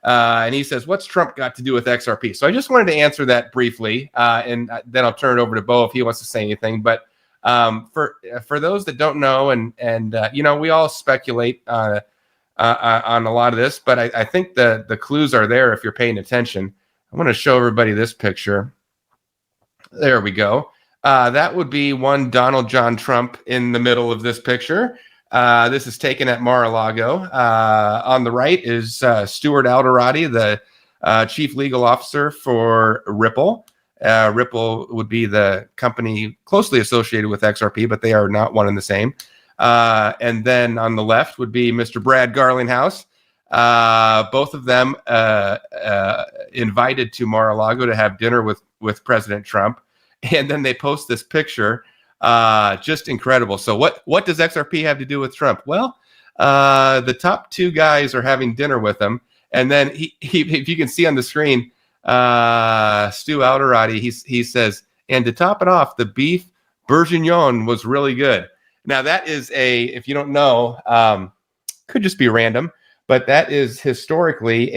And he says, what's Trump got to do with XRP? So I just wanted to answer that briefly. And then I'll turn it over to Bo if he wants to say anything. But for those that don't know, and we all speculate on a lot of this, but I think the clues are there if you're paying attention. I want to show everybody this picture. There we go. That would be one Donald John Trump in the middle of this picture. This is taken at Mar-a-Lago. On the right is Stuart Alderati, the chief legal officer for Ripple. Ripple would be the company closely associated with XRP, but they are not one and the same. And then on the left would be Mr. Brad Garlinghouse. Both of them invited to Mar-a-Lago to have dinner with President Trump. And then they post this picture. Just incredible. So what does XRP have to do with Trump? Well, the top two guys are having dinner with him. And then he if you can see on the screen, Stu Alderati, he says, and to top it off, the beef bourguignon was really good. Now that is if you don't know, could just be random, but that is historically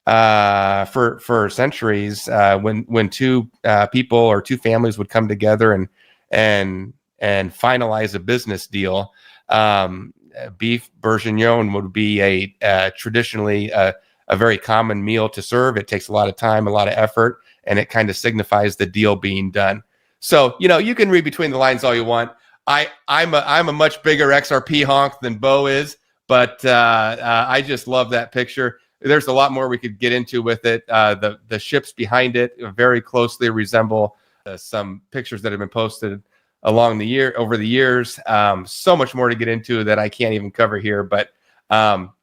for centuries, when two people or two families would come together and finalize a business deal, beef bourguignon would be traditionally a very common meal to serve. It takes a lot of time, a lot of effort, and it kind of signifies the deal being done. So, you can read between the lines all you want. I'm a much bigger XRP honk than Bo is, but I just love that picture. There's a lot more we could get into with it. The ships behind it very closely resemble some pictures that have been posted over the years. So much more to get into that I can't even cover here. But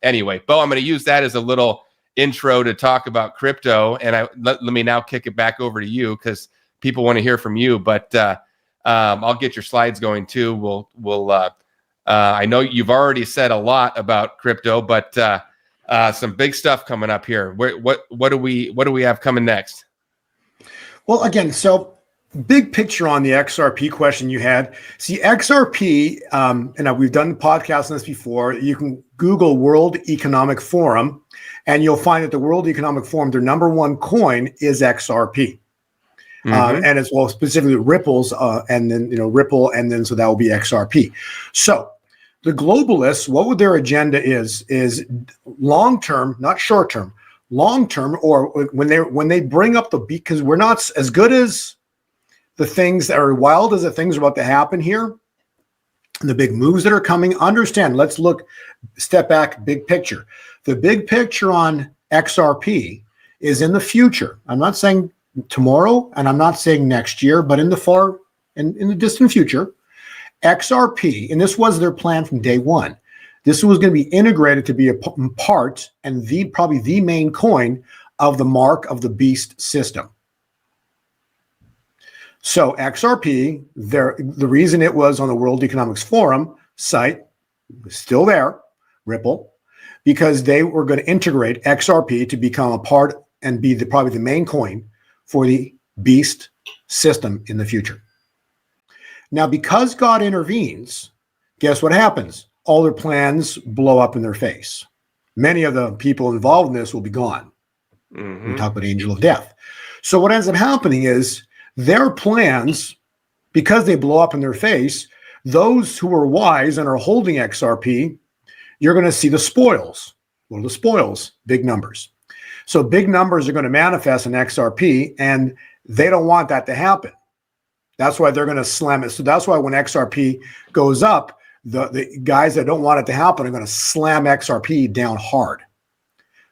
anyway, Bo, I'm going to use that as a little intro to talk about crypto, and let me now kick it back over to you because people want to hear from you. But I'll get your slides going too. We'll I know you've already said a lot about crypto, but some big stuff coming up here. What do we have coming next?
Well, again, so big picture on the XRP question you had. See, XRP, and we've done the podcast on this before. You can Google World Economic Forum, and you'll find that the World Economic Forum, their number one coin is XRP. And as well, specifically Ripple's, and then, Ripple, and then so that will be XRP. So the globalists, what their agenda is long-term, not short-term, long-term, or when they bring up because we're not as good as the things that are wild as the things are about to happen here, the big moves that are coming. Understand, let's step back, big picture. The big picture on XRP is in the future. I'm not saying tomorrow, and I'm not saying next year, but in the distant future, XRP, and this was their plan from day one. This was going to be integrated to be a part and probably the main coin of the mark of the beast system. So XRP, the reason it was on the World Economics Forum site, was still there, Ripple, because they were going to integrate XRP to become a part and be probably the main coin for the beast system in the future. Now, because God intervenes, guess what happens? All their plans blow up in their face. Many of the people involved in this will be gone. We talk about angel of death. So what ends up happening is their plans, because they blow up in their face, those who are wise and are holding XRP, you're going to see the spoils. What are the spoils? Big numbers. So big numbers are going to manifest in XRP, and they don't want that to happen. That's why they're going to slam it. So that's why when XRP goes up, the guys that don't want it to happen are going to slam XRP down hard.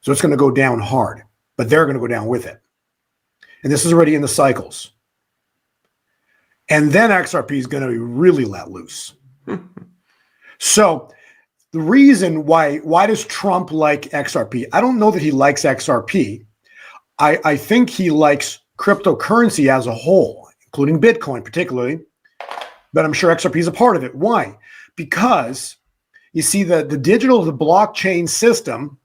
So it's going to go down hard, but they're going to go down with it. And this is already in the cycles. And then XRP is going to be really let loose. So the reason why does Trump like XRP? I don't know that he likes XRP. I think he likes cryptocurrency as a whole, including Bitcoin particularly, but I'm sure XRP is a part of it. Why? Because you see the blockchain system,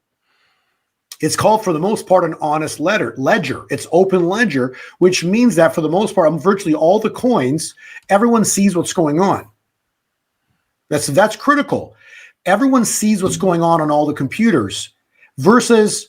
it's called for the most part an honest ledger. It's open ledger, which means that for the most part, on virtually all the coins, everyone sees what's going on. That's critical. Everyone sees what's going on all the computers versus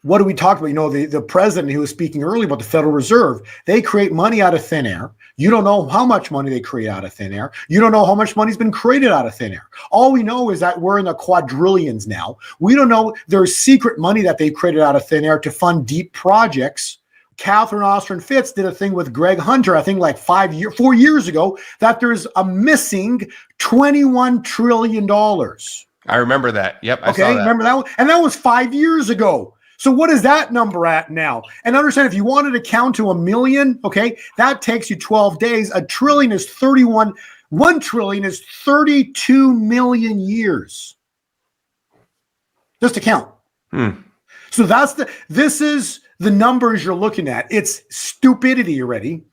what do we talk about? The president who was speaking earlier about the Federal Reserve, they create money out of thin air. You don't know how much money they create out of thin air. You don't know how much money's been created out of thin air. All we know is that we're in the quadrillions now. We don't know there's secret money that they've created out of thin air to fund deep projects. Catherine Ostrom Fitz did a thing with Greg Hunter, I think like 4 years ago, that there's a missing $21 trillion.
I remember that. Yep. I saw that.
Remember that one? And that was 5 years ago. So what is that number at now? And understand, if you wanted to count to 1 million, that takes you 12 days. $1 trillion is 1 trillion is 32 million years. Just to count. So this is the numbers you're looking at. It's stupidity already.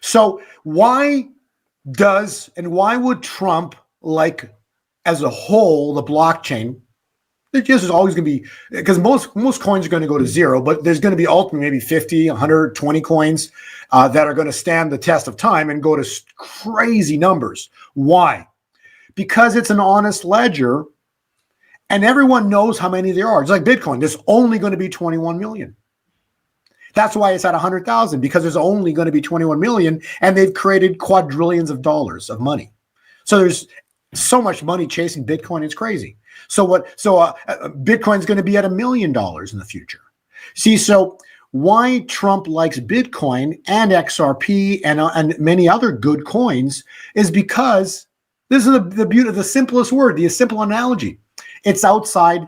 So why would Trump like as a whole the blockchain? It just is always going to be, because most coins are going to go to zero, but there's going to be ultimately maybe 50, 120 coins that are going to stand the test of time and go to crazy numbers. Why? Because it's an honest ledger and everyone knows how many there are. It's like Bitcoin. There's only going to be 21 million. That's why it's at 100,000, because there's only going to be 21 million and they've created quadrillions of dollars of money. So there's so much money chasing Bitcoin, it's crazy. So Bitcoin's going to be at $1 million in the future. See, so why Trump likes Bitcoin and XRP and many other good coins is because this is the beauty of the simplest word, the simple analogy. It's outside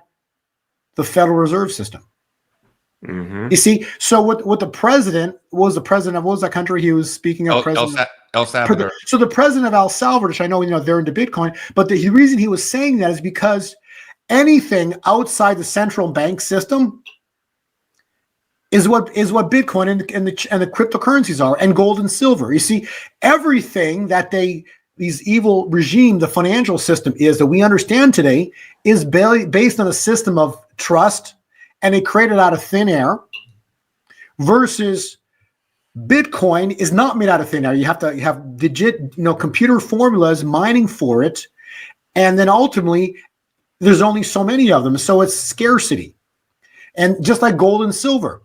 the Federal Reserve System. You see, so what the president was the president of, what was that country he was speaking of?
El Salvador.
So the president of El Salvador, which I know, they're into Bitcoin, but the reason he was saying that is because anything outside the central bank system is what Bitcoin and the cryptocurrencies are, and gold and silver. You see, everything that these evil regime, the financial system is that we understand today, is based on a system of trust, and they created out of thin air, versus Bitcoin is not made out of thin air. You have computer formulas mining for it, and then ultimately there's only so many of them, so it's scarcity. And just like gold and silver,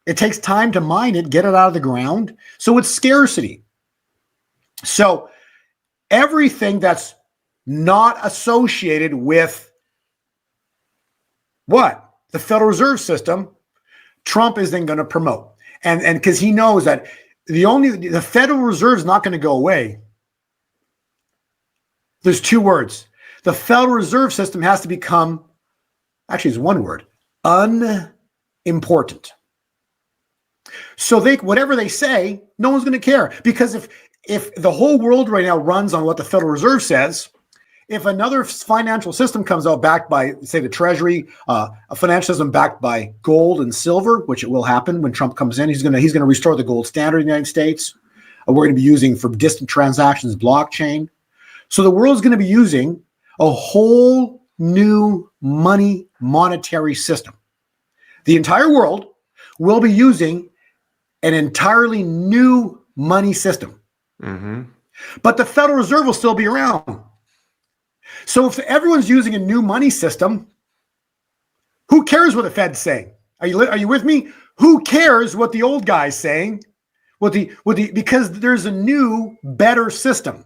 it takes time to mine it, get it out of the ground, so it's scarcity. So everything that's not associated with what? The Federal Reserve System, Trump is then going to promote. And because he knows that the Federal Reserve is not going to go away. There's two words. The Federal Reserve System has to become, actually it's one word, unimportant. So whatever they say, no one's going to care. Because if the whole world right now runs on what the Federal Reserve says, if another financial system comes out backed by, say, the Treasury, a financial system backed by gold and silver, which it will happen when Trump comes in, he's going to restore the gold standard in the United States. We're going to be using for distant transactions blockchain. So the world's going to be using a whole new monetary system. The entire world will be using an entirely new money system. Mm-hmm. But the Federal Reserve will still be around. So if everyone's using a new money system, who cares what the Fed's saying? Are you with me? Who cares what the old guy's saying? Because there's a new, better system.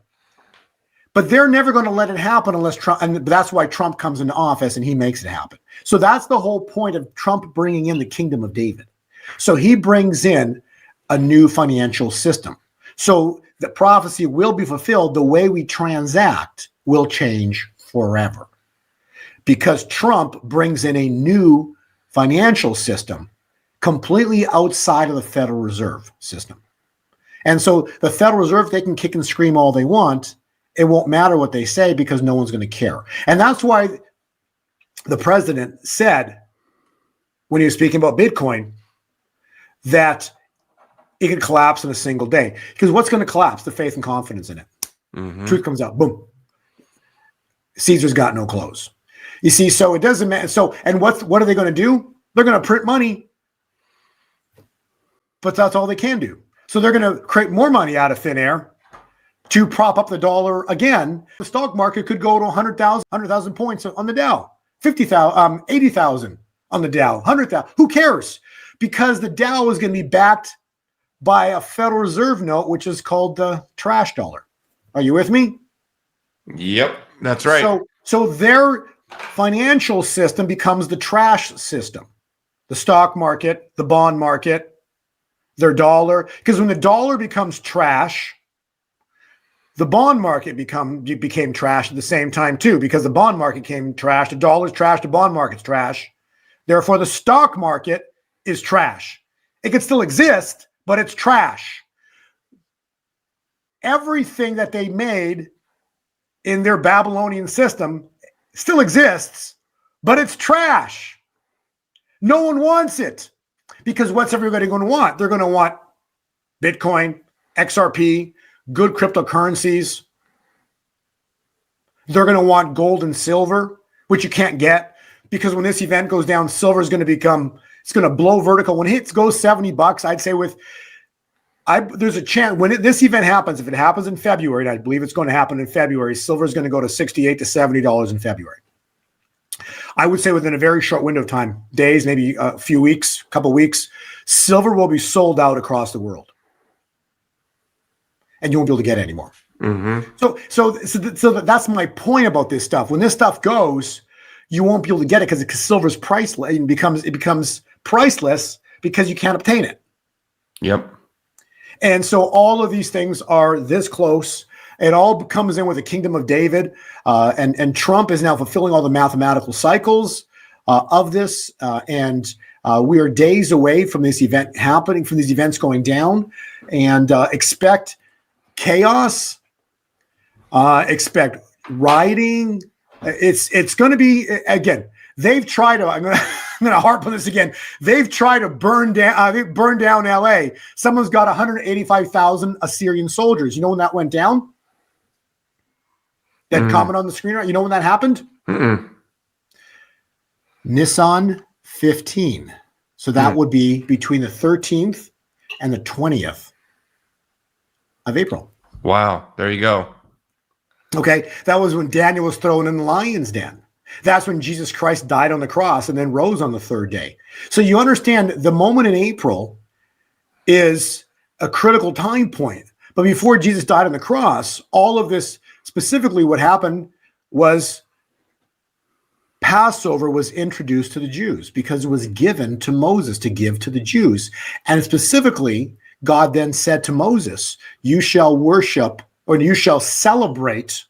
But they're never going to let it happen unless Trump, and that's why Trump comes into office and he makes it happen. So that's the whole point of Trump bringing in the kingdom of David. So he brings in a new financial system. So the prophecy will be fulfilled. The way we transact will change forever, because Trump brings in a new financial system completely outside of the Federal Reserve System. And so the Federal Reserve, they can kick and scream all they want. It won't matter what they say because no one's going to care. And that's why the president said, when he was speaking about Bitcoin, that it could collapse in a single day. Because what's going to collapse? The faith and confidence in it. Mm-hmm. Truth comes out. Boom. Caesar's got no clothes. You see, so it doesn't matter. So, and what are they going to do? They're going to print money. But that's all they can do. So they're going to create more money out of thin air to prop up the dollar again. The stock market could go to 100,000 points on the Dow, 50,000, 80,000 on the Dow, 100,000. Who cares? Because the Dow is going to be backed by a Federal Reserve note, which is called the trash dollar. Are you with me?
Yep, that's right.
So their financial system becomes the trash system. The stock market, the bond market, their dollar. Because when the dollar becomes trash, the bond market became trash at the same time too, because the bond market came trash, the dollar's trash, the bond market's trash. Therefore, the stock market is trash. It could still exist, but it's trash. Everything that they made in their Babylonian system still exists, but it's trash. No one wants it, because what's everybody going to want? They're going to want Bitcoin, XRP, good cryptocurrencies. They're going to want gold and silver, which you can't get, because when this event goes down, silver is going to it's going to blow vertical. When it goes $70, I'd say there's a chance when this event happens, if it happens in February, and I believe it's going to happen in February, silver is going to go to $68 to $70 in February. I would say within a very short window of time, days, maybe a few weeks, couple weeks, silver will be sold out across the world. And you won't be able to get it anymore. Mm-hmm. So that's my point about this stuff. When this stuff goes, you won't be able to get it because silver's priceless. It becomes priceless because you can't obtain it.
Yep.
And so all of these things are this close. It all comes in with the kingdom of David. And Trump is now fulfilling all the mathematical cycles of this. And we are days away from this event happening, from these events going down. And expect chaos. Expect rioting. It's going to be, again, they've tried to, going to harp on this again. They've tried to burn down LA. Someone's got 185,000 Assyrian soldiers. You know when that went down? That comment on the screen, right? You know when that happened? Nissan 15. So that would be between the 13th and the 20th of April.
Wow. There you go.
Okay. That was when Daniel was thrown in the lion's den. That's when Jesus Christ died on the cross and then rose on the third day. So you understand the moment in April is a critical time point. But before Jesus died on the cross, all of this, specifically what happened was Passover was introduced to the Jews because it was given to Moses to give to the Jews. And specifically, God then said to Moses, you shall worship, or you shall celebrate,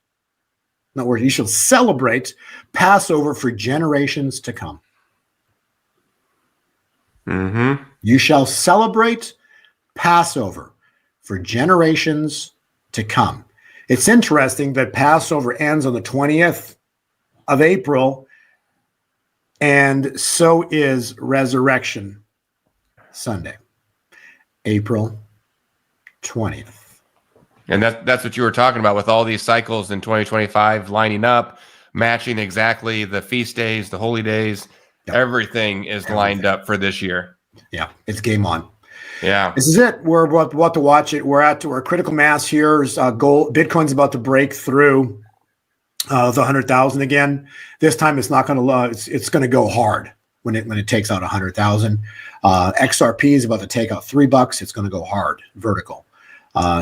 not worship, you shall celebrate Passover for generations to come. You shall celebrate Passover for generations to come. It's interesting that Passover ends on the 20th of April, and so is Resurrection Sunday, April 20th.
And that's what you were talking about with all these cycles in 2025 lining up, matching exactly the feast days, the holy days.
Yep.
Everything is lined up for this year.
Yeah, it's game on.
Yeah.
This is it. We're about to watch it. We're at our critical mass here. Gold, Bitcoin's about to break through the 100,000 again. This time it's not going to. It's going to go hard when it takes out 100,000. XRP is about to take out $3. It's going to go hard, vertical.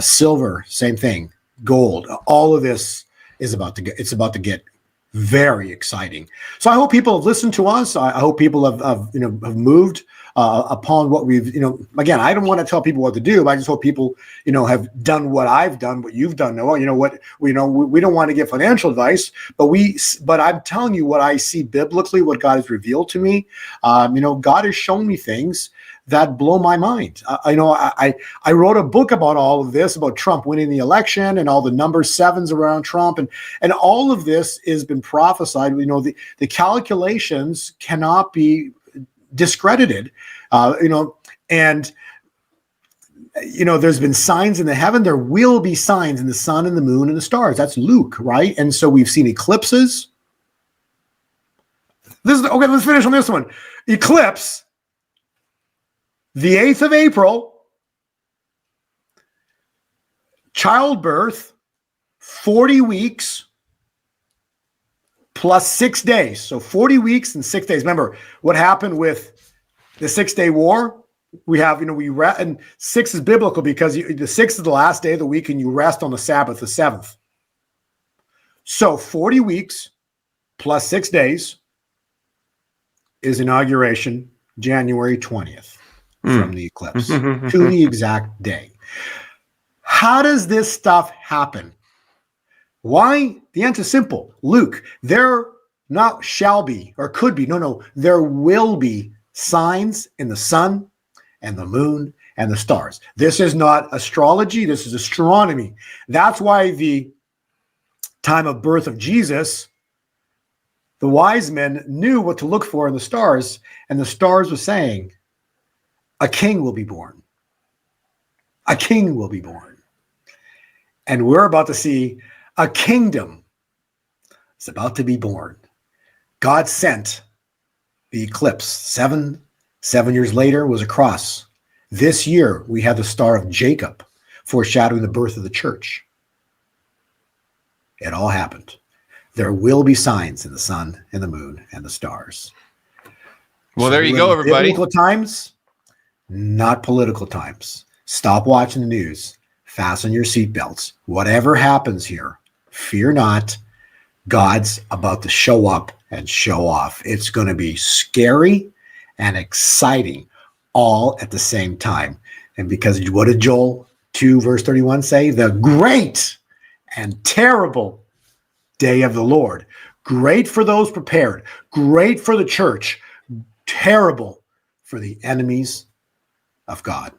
Silver, same thing. Gold, all of this is about to get. It's about to get very exciting. So I hope people have listened to us. I hope people have moved upon what we've, again, I don't want to tell people what to do, but I just hope people, have done what I've done, what you've done, Noah. We don't want to give financial advice, but I'm telling you what I see biblically, what God has revealed to me. God has shown me things that blow my mind. I wrote a book about all of this, about Trump winning the election and all the number sevens around Trump. And all of this has been prophesied. The calculations cannot be discredited, and there's been signs in the heaven. There will be signs in the sun and the moon and the stars. That's Luke, right? And so we've seen eclipses. Okay, let's finish on this one. Eclipse, the 8th of April, childbirth, 40 weeks, plus 6 days. So 40 weeks and 6 days. Remember what happened with the 6 Day War? We have, and 6 is biblical because the 6th is the last day of the week and you rest on the Sabbath, the 7th. So 40 weeks plus 6 days is inauguration, January 20th from the eclipse to the exact day. How does this stuff happen? Why? The answer is simple. Luke, there not shall be or could be. No, there will be signs in the sun and the moon and the stars. This is not astrology. This is astronomy. That's why the time of birth of Jesus, the wise men knew what to look for in the stars, and the stars were saying, a king will be born. A king will be born. And we're about to see a kingdom is about to be born. God sent the eclipse. 7 years later was a cross. This year we have the Star of Jacob, foreshadowing the birth of the church. It all happened. There will be signs in the sun and the moon and the stars.
Well, there you go, everybody.
Biblical times, not political times. Stop watching the news. Fasten your seatbelts. Whatever happens here, fear not. God's about to show up and show off. It's going to be scary and exciting all at the same time. And because what did Joel 2 verse 31 say? The great and terrible day of the Lord. Great for those prepared. Great for the church. Terrible for the enemies of God.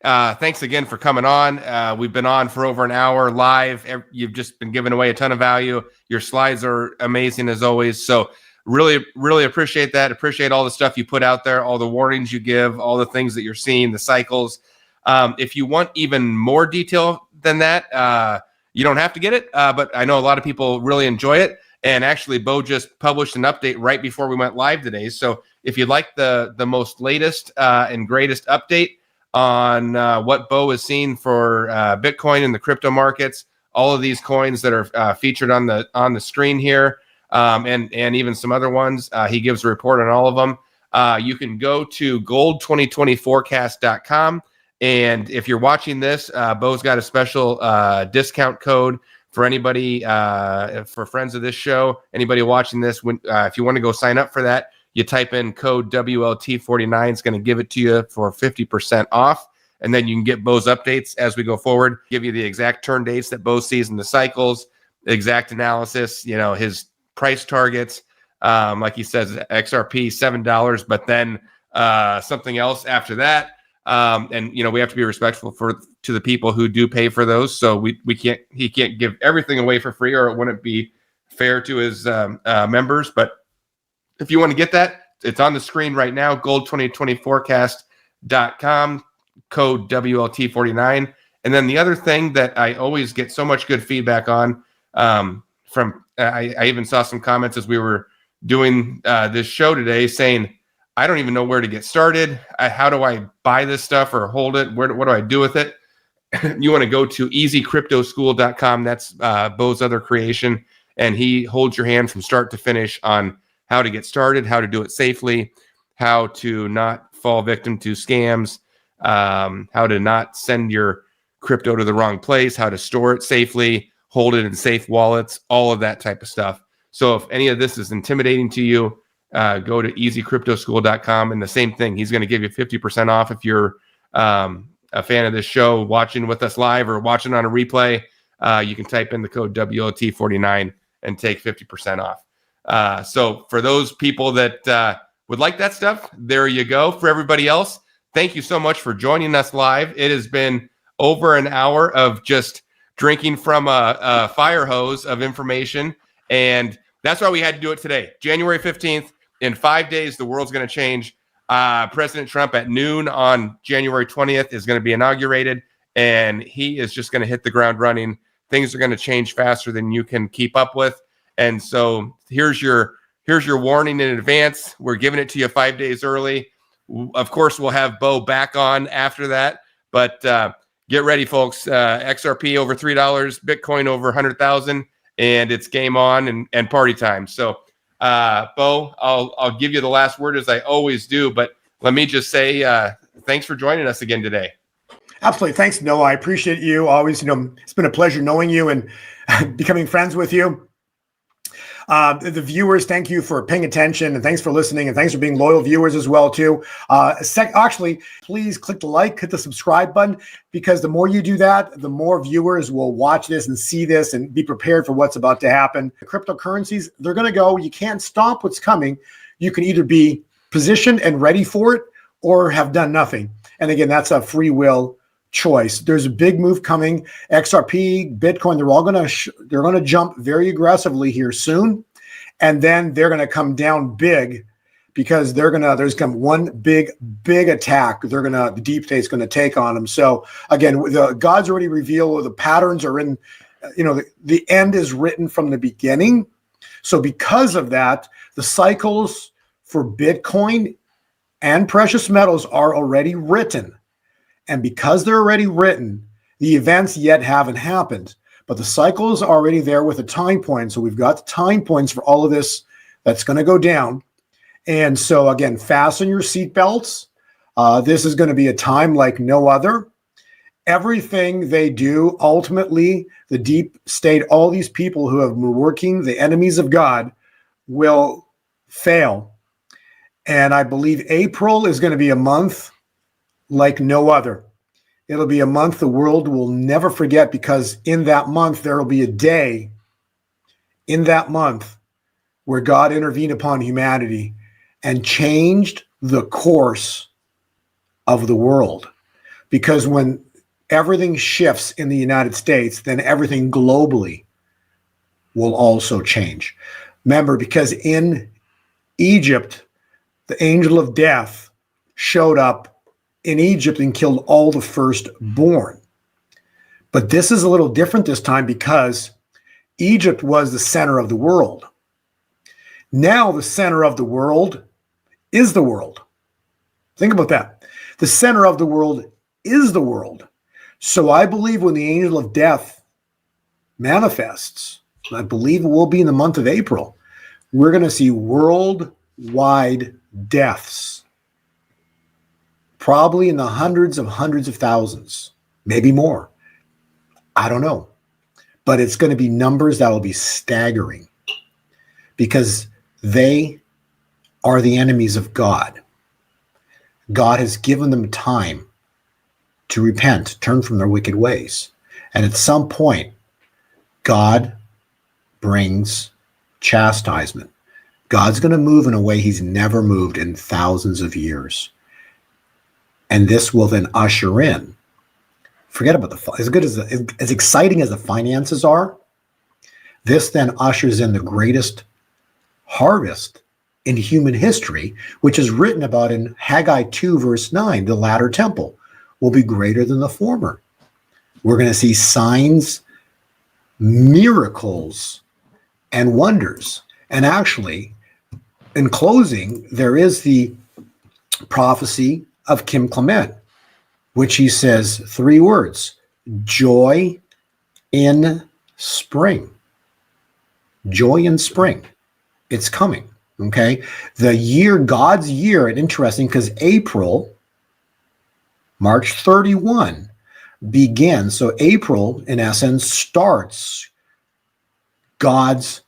Thanks again for coming on. We've been on for over an hour live. You've just been giving away a ton of value. Your slides are amazing as always. So really appreciate that. Appreciate all the stuff you put out there, all the warnings you give, all the things that you're seeing, the cycles. If you want even more detail than that, you don't have to get it, but I know a lot of people really enjoy it. And actually, Bo just published an update right before we went live today. So if you'd like the most latest and greatest update on what Bo is seeing for Bitcoin and the crypto markets, all of these coins that are featured on the screen here, and even some other ones, he gives a report on all of them. You can go to gold2020forecast.com. And if you're watching this, Bo's got a special discount code for anybody, for friends of this show, anybody watching this. If you want to go sign up for that, you type in code WLT49. It's going to give it to you for 50% off. And then you can get Bo's updates as we go forward, give you the exact turn dates that Bo sees in the cycles, exact analysis, his price targets. Like he says, XRP, $7, but then something else after that. And we have to be respectful to the people who do pay for those. So he can't give everything away for free, or it wouldn't be fair to his members. But if you want to get that, it's on the screen right now, gold2020forecast.com, code WLT49. And then the other thing that I always get so much good feedback on, from I even saw some comments as we were doing this show today saying, I don't even know where to get started. How do I buy this stuff or hold it? What do I do with it? You want to go to easycryptoschool.com. That's Bo's other creation. And he holds your hand from start to finish on how to get started, how to do it safely, how to not fall victim to scams, how to not send your crypto to the wrong place, how to store it safely, hold it in safe wallets, all of that type of stuff. So if any of this is intimidating to you, go to easycryptoschool.com, and the same thing. He's going to give you 50% off if you're a fan of this show, watching with us live or watching on a replay. You can type in the code WLT49 and take 50% off. So for those people that would like that stuff, there you go. For everybody else, thank you so much for joining us live. It has been over an hour of just drinking from a fire hose of information, and that's why we had to do it today, January 15th. In 5 days, the world's going to change. President Trump at noon on January 20th is going to be inaugurated, and he is just going to hit the ground running. Things are going to change faster than you can keep up with. And so here's your warning in advance. We're giving it to you 5 days early. Of course, we'll have Bo back on after that, but get ready, folks. XRP over $3, Bitcoin over 100,000, and it's game on and party time. So Bo, I'll give you the last word as I always do, but let me just say thanks for joining us again today.
Absolutely. Thanks, Noah. I appreciate you. Always, it's been a pleasure knowing you and becoming friends with you. The viewers, thank you for paying attention, and thanks for listening, and thanks for being loyal viewers as well too. Actually, please click the like, hit the subscribe button, because the more you do that, the more viewers will watch this and see this and be prepared for what's about to happen. The cryptocurrencies, they're going to go. You can't stop what's coming. You can either be positioned and ready for it or have done nothing. And again, that's a free will choice. There's a big move coming. XRP, Bitcoin, they're all going to jump very aggressively here soon, and then they're going to come down big, because there's come one big attack. The deep state's going to take on them. So again, God's already revealed the patterns are in. The end is written from the beginning. So because of that, the cycles for Bitcoin and precious metals are already written. And because they're already written, the events yet haven't happened, but the cycle is already there with a time point. So we've got the time points for all of this that's going to go down. And so again, fasten your seatbelts. This is going to be a time like no other. Everything they do, ultimately, the deep state, all these people who have been working, the enemies of God, will fail. And I believe April is going to be a month like no other. It'll be a month the world will never forget, because in that month, there will be a day in that month where God intervened upon humanity and changed the course of the world. Because when everything shifts in the United States, then everything globally will also change. Remember, because in Egypt, the angel of death showed up in Egypt and killed all the firstborn. But this is a little different this time because Egypt was the center of the world. Now the center of the world is the world. Think about that. The center of the world is the world. So I believe when the angel of death manifests, I believe it will be in the month of April, we're going to see worldwide deaths, probably in the hundreds of thousands, maybe more. I don't know. But it's going to be numbers that will be staggering because they are the enemies of God. God has given them time to repent, turn from their wicked ways. And at some point, God brings chastisement. God's going to move in a way he's never moved in thousands of years. And this will then usher in. Forget about as exciting as the finances are, this then ushers in the greatest harvest in human history, which is written about in Haggai 2, verse 9, the latter temple will be greater than the former. We're going to see signs, miracles, and wonders. And actually, in closing, there is the prophecy of Kim Clement, which he says 3 words: joy in spring. Joy in spring. It's coming. Okay. The year, God's year, and interesting because April, March 31 begins. So April, in essence, starts God's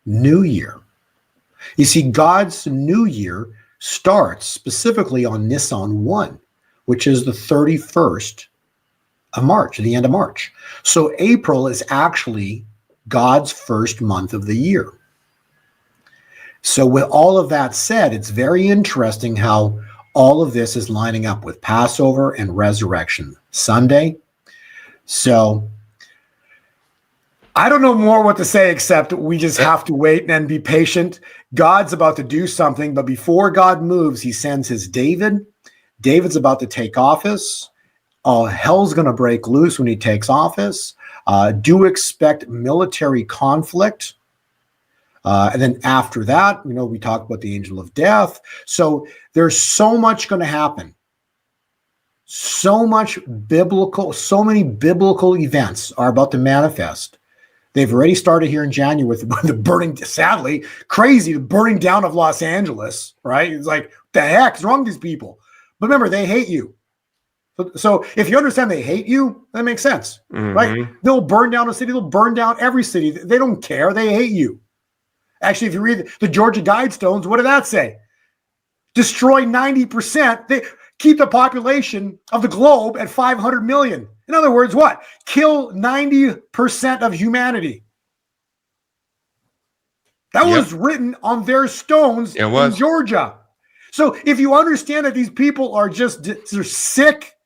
new year. You see, God's new year starts specifically on Nisan 1, which is the 31st of March, the end of March. So April is actually God's first month of the year. So with all of that said, it's very interesting how all of this is lining up with Passover and Resurrection Sunday. So I don't know more what to say except we just have to wait and be patient. God's about to do something, but before God moves, he sends his David. David's about to take office. Hell's going to break loose when he takes office. Do expect military conflict. And then after that, we talk about the angel of death. So there's so much going to happen. So many biblical events are about to manifest. They've already started here in January with the burning, sadly, crazy, the burning down of Los Angeles, right? It's like, what the heck is wrong with these people? But remember, they hate you. So if you understand they hate you, that makes sense, right? They'll burn down a city. They'll burn down every city. They don't care. They hate you. Actually, if you read the Georgia Guidestones, what did that say? Destroy 90%. They keep the population of the globe at 500 million. In other words, what? Kill 90% of humanity. That was written on their stones in Georgia. So if you understand that these people are they're sick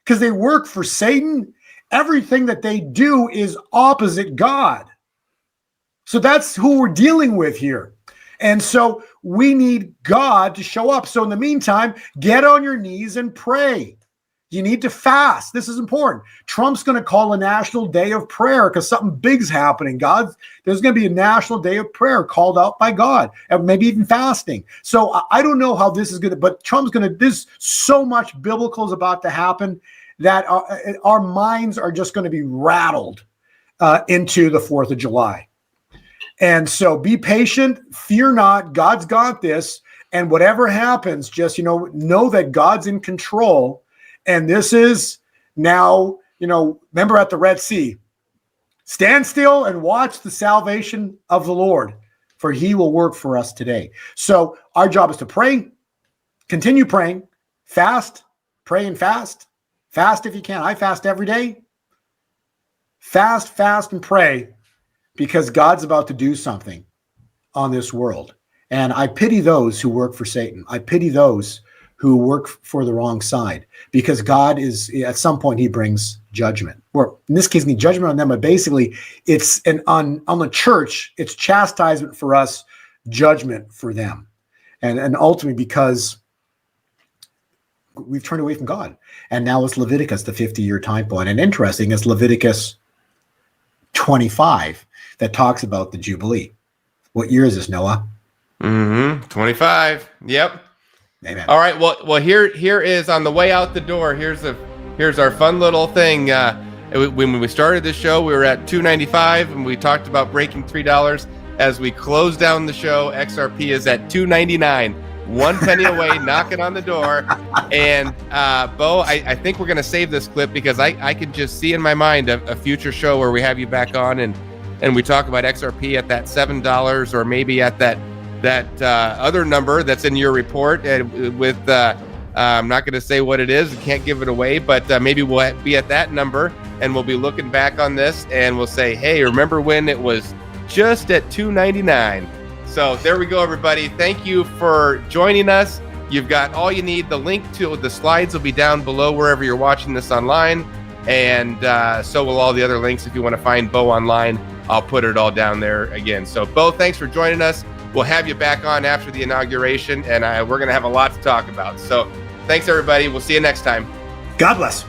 because they work for Satan, everything that they do is opposite God. So that's who we're dealing with here. And so we need God to show up. So in the meantime, get on your knees and pray. You need to fast. This is important. Trump's going to call a national day of prayer because something big's happening. There's going to be a national day of prayer called out by God, and maybe even fasting. So I don't know how this is going to, but Trump's going to, there's so much biblical is about to happen that our minds are just going to be rattled into the 4th of July. And so be patient, fear not, God's got this. And whatever happens, just, know that God's in control. And this is now, remember at the Red Sea, stand still and watch the salvation of the Lord, for he will work for us today. So our job is to pray, continue praying, fast, pray and fast. Fast if you can. I fast every day. Fast and pray, because God's about to do something on this world. And I pity those who work for Satan. I pity those who work for the wrong side, because God is, at some point, he brings judgment. Or in this case, judgment on them, but basically it's on the church, it's chastisement for us, judgment for them. And ultimately because we've turned away from God. And now it's Leviticus, the 50-year time point. And interesting is Leviticus 25 that talks about the Jubilee. What year is this, Noah?
25. Yep.
Amen.
All right. Well, here is on the way out the door. Here's our fun little thing. When we started this show, we were at $2.95, and we talked about breaking $3. As we close down the show, XRP is at $2.99, 1 penny away, knocking on the door. And Bo, I think we're gonna save this clip because I could just see in my mind a future show where we have you back on and we talk about XRP at that $7 or maybe at that other number that's in your report with I'm not going to say what it is, can't give it away, but maybe we'll be at that number and we'll be looking back on this and we'll say, hey, remember when it was just at $2.99? So there we go, everybody. Thank you for joining us. You've got all you need. The link to the slides will be down below wherever you're watching this online, and so will all the other links. If you want to find Bo online, I'll put it all down there again. So Bo, thanks for joining us. We'll have you back on after the inauguration, and we're going to have a lot to talk about. So thanks, everybody. We'll see you next time.
God bless.